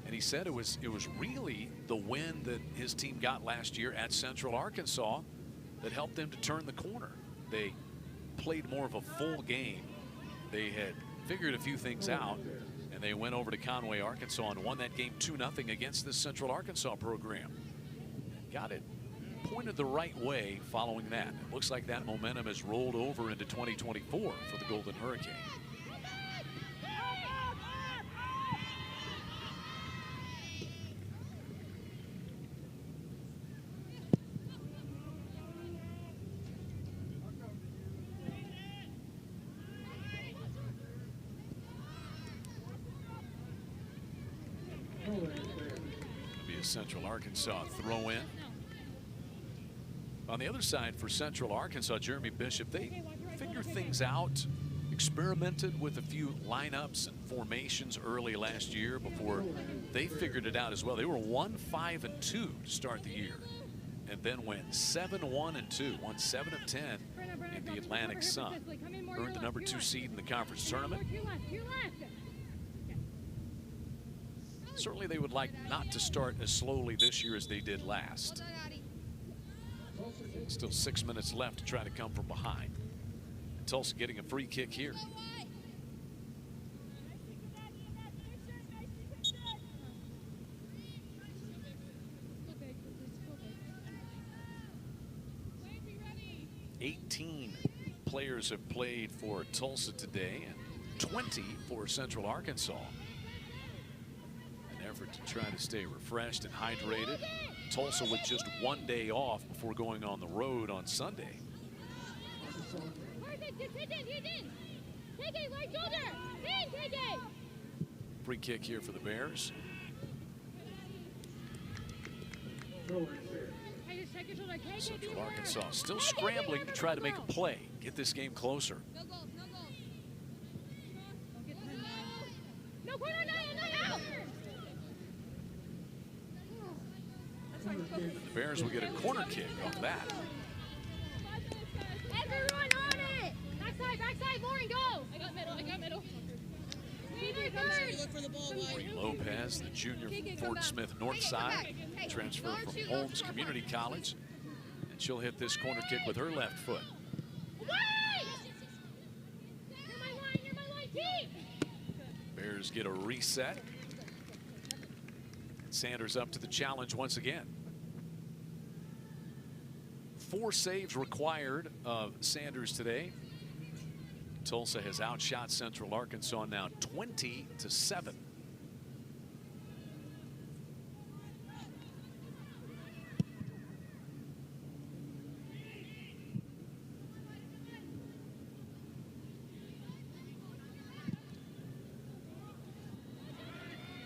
And he said it was really the win that his team got last year at Central Arkansas that helped them to turn the corner. They played more of a full game. They had figured a few things out, and they went over to Conway, Arkansas, and won that game 2-0 against this Central Arkansas program. Got it pointed the right way following that. It looks like that momentum has rolled over into 2024 for the Golden Hurricane. Central Arkansas throw in. On the other side for Central Arkansas, Jeremy Bishop, they figured things out, experimented with a few lineups and formations early last year before they figured it out as well. They were 1-5-2 to start the year and then went 7-1-2, won 7 of 10 in the Atlantic Sun. Earned the number 2 seed in the conference tournament. Certainly they would like not to start as slowly this year as they did last. Still 6 minutes left to try to come from behind. And Tulsa getting a free kick here. "18 players have played for Tulsa today and 20 for Central Arkansas. Effort to try to stay refreshed and hydrated. Tulsa with just 1 day off before going on the road on Sunday. Free kick here for the Bears. Central Arkansas still scrambling to try to make a play, get this game closer. The Bears will get a corner kick off that. Everyone on it! Backside, Lauren, go! I got middle. Look for the ball, Maureen Lopez, the junior from Fort Smith Northside, transfer from Holmes Community College. And she'll hit this corner kick with her left foot. You're my line, team! Bears get a reset. Sanders up to the challenge once again. 4 saves required of Sanders today. Tulsa has outshot Central Arkansas now 20-7.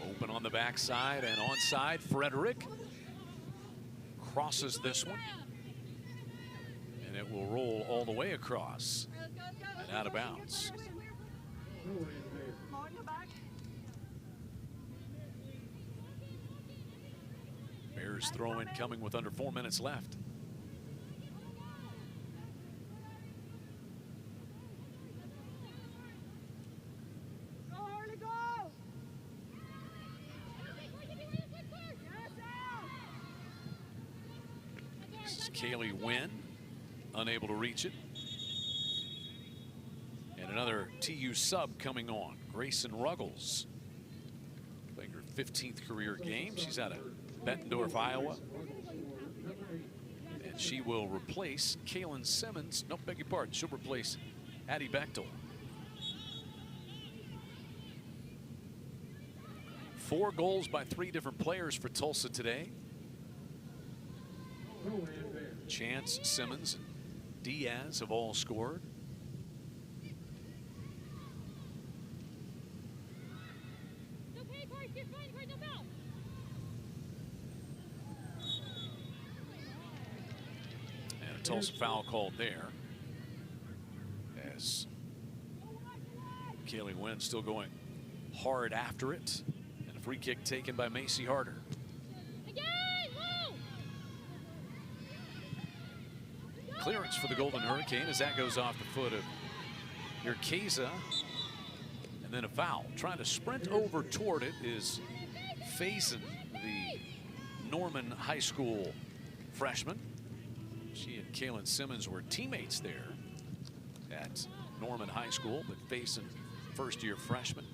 Open on the backside and onside. Frederick crosses this one. And it will roll all the way across and out of bounds. Bears throw in coming with under 4 minutes left. This is Kaylee Wynn. Unable to reach it. And another TU sub coming on, Grayson Ruggles. Playing her 15th career game. She's out of Bettendorf, Iowa. And she will replace Kaylin Simmons. No, beg your pardon. She'll replace Addie Bechtel. 4 goals by 3 different players for Tulsa today. Chance, Simmons, and Diaz have all scored. And a Tulsa foul called there. As Kaylee Wynn still going hard after it. And a free kick taken by Macy Harder. Clearance for the Golden Hurricane as that goes off the foot of Urquiza. And then a foul. Trying to sprint over toward it is Faison, the Norman High School freshman. She and Kaylin Simmons were teammates there at Norman High School, but Faison, first-year freshman.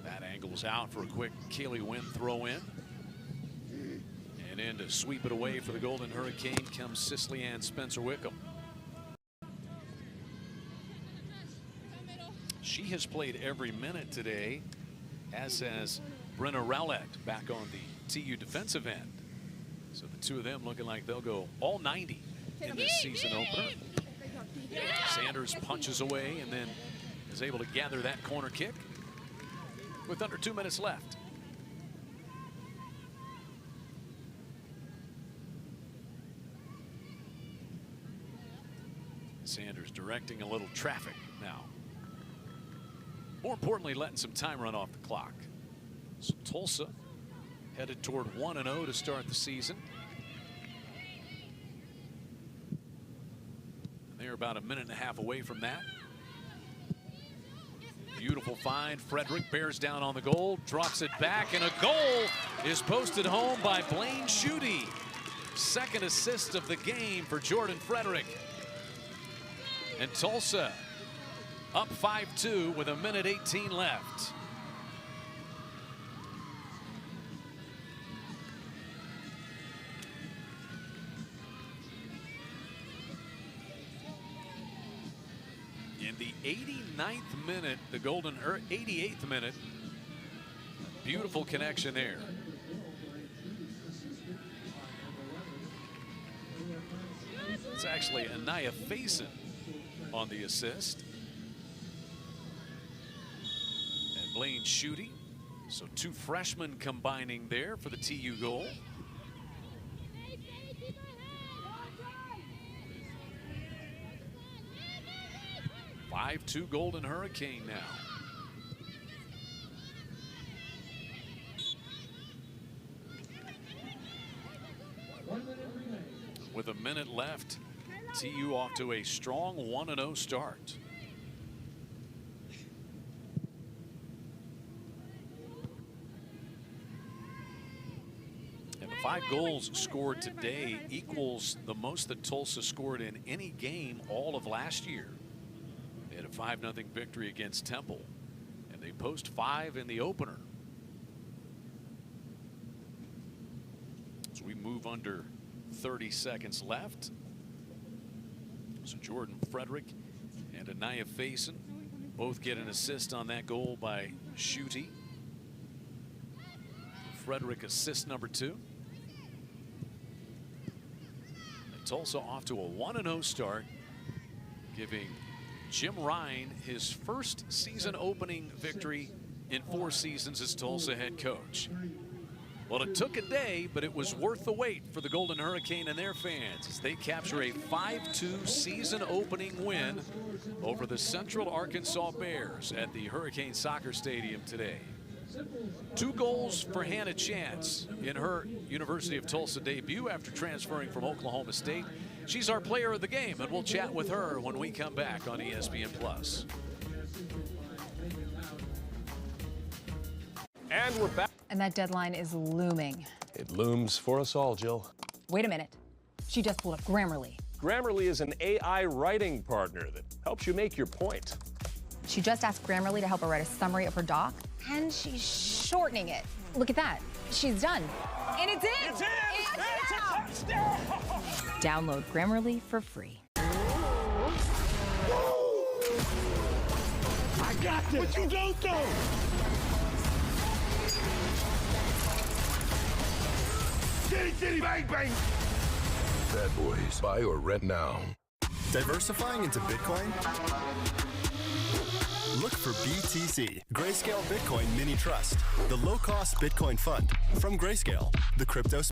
That angles out for a quick Kaylee Wynn throw in. And in to sweep it away for the Golden Hurricane comes Cicely Ann Spencer Wickham. She has played every minute today, as has Brenna Rowlett back on the TU defensive end. So the two of them looking like they'll go all 90 in this season opener. Sanders punches away and then is able to gather that corner kick with under 2 minutes left. Sanders directing a little traffic now. More importantly, letting some time run off the clock. So Tulsa headed toward 1-0 to start the season. And they're about a minute and a half away from that. Beautiful find. Frederick bears down on the goal, drops it back, and a goal is posted home by Blaine Schutte. Second assist of the game for Jordan Frederick. And Tulsa up 5-2 with a minute 18 left. In the 89th minute, the Golden 88th minute, beautiful connection there. It's actually Anaya Faison on the assist. And Blaine Schutte. So two freshmen combining there for the TU goal. 5-2 Golden Hurricane now. With a minute left, TU off to a strong 1-0 start. And the 5 goals scored today equals the most that Tulsa scored in any game all of last year. They had a 5-0 victory against Temple, and they post 5 in the opener. So we move under 30 seconds left. So Jordan Frederick and Anaya Faison both get an assist on that goal by Schutte. Frederick assist number 2. And Tulsa off to a 1-0 start, giving Jim Ryan his first season opening victory in 4 seasons as Tulsa head coach. Well, it took a day, but it was worth the wait for the Golden Hurricane and their fans as they capture a 5-2 season opening win over the Central Arkansas Bears at the Hurricane Soccer Stadium today. 2 goals for Hannah Chance in her University of Tulsa debut after transferring from Oklahoma State. She's our player of the game, and we'll chat with her when we come back on ESPN+. And we're back. And that deadline is looming. It looms for us all, Jill. Wait a minute. She just pulled up Grammarly. Grammarly is an AI writing partner that helps you make your point. She just asked Grammarly to help her write a summary of her doc, and she's shortening it. Look at that. She's done. And it's in! It's in! It's a touchdown! Download Grammarly for free. I got this! But you don't though! City, city, bang, bang! bad boys. Buy or rent now. Diversifying into Bitcoin? Look for BTC, Grayscale Bitcoin Mini Trust, the low-cost Bitcoin fund from Grayscale, the crypto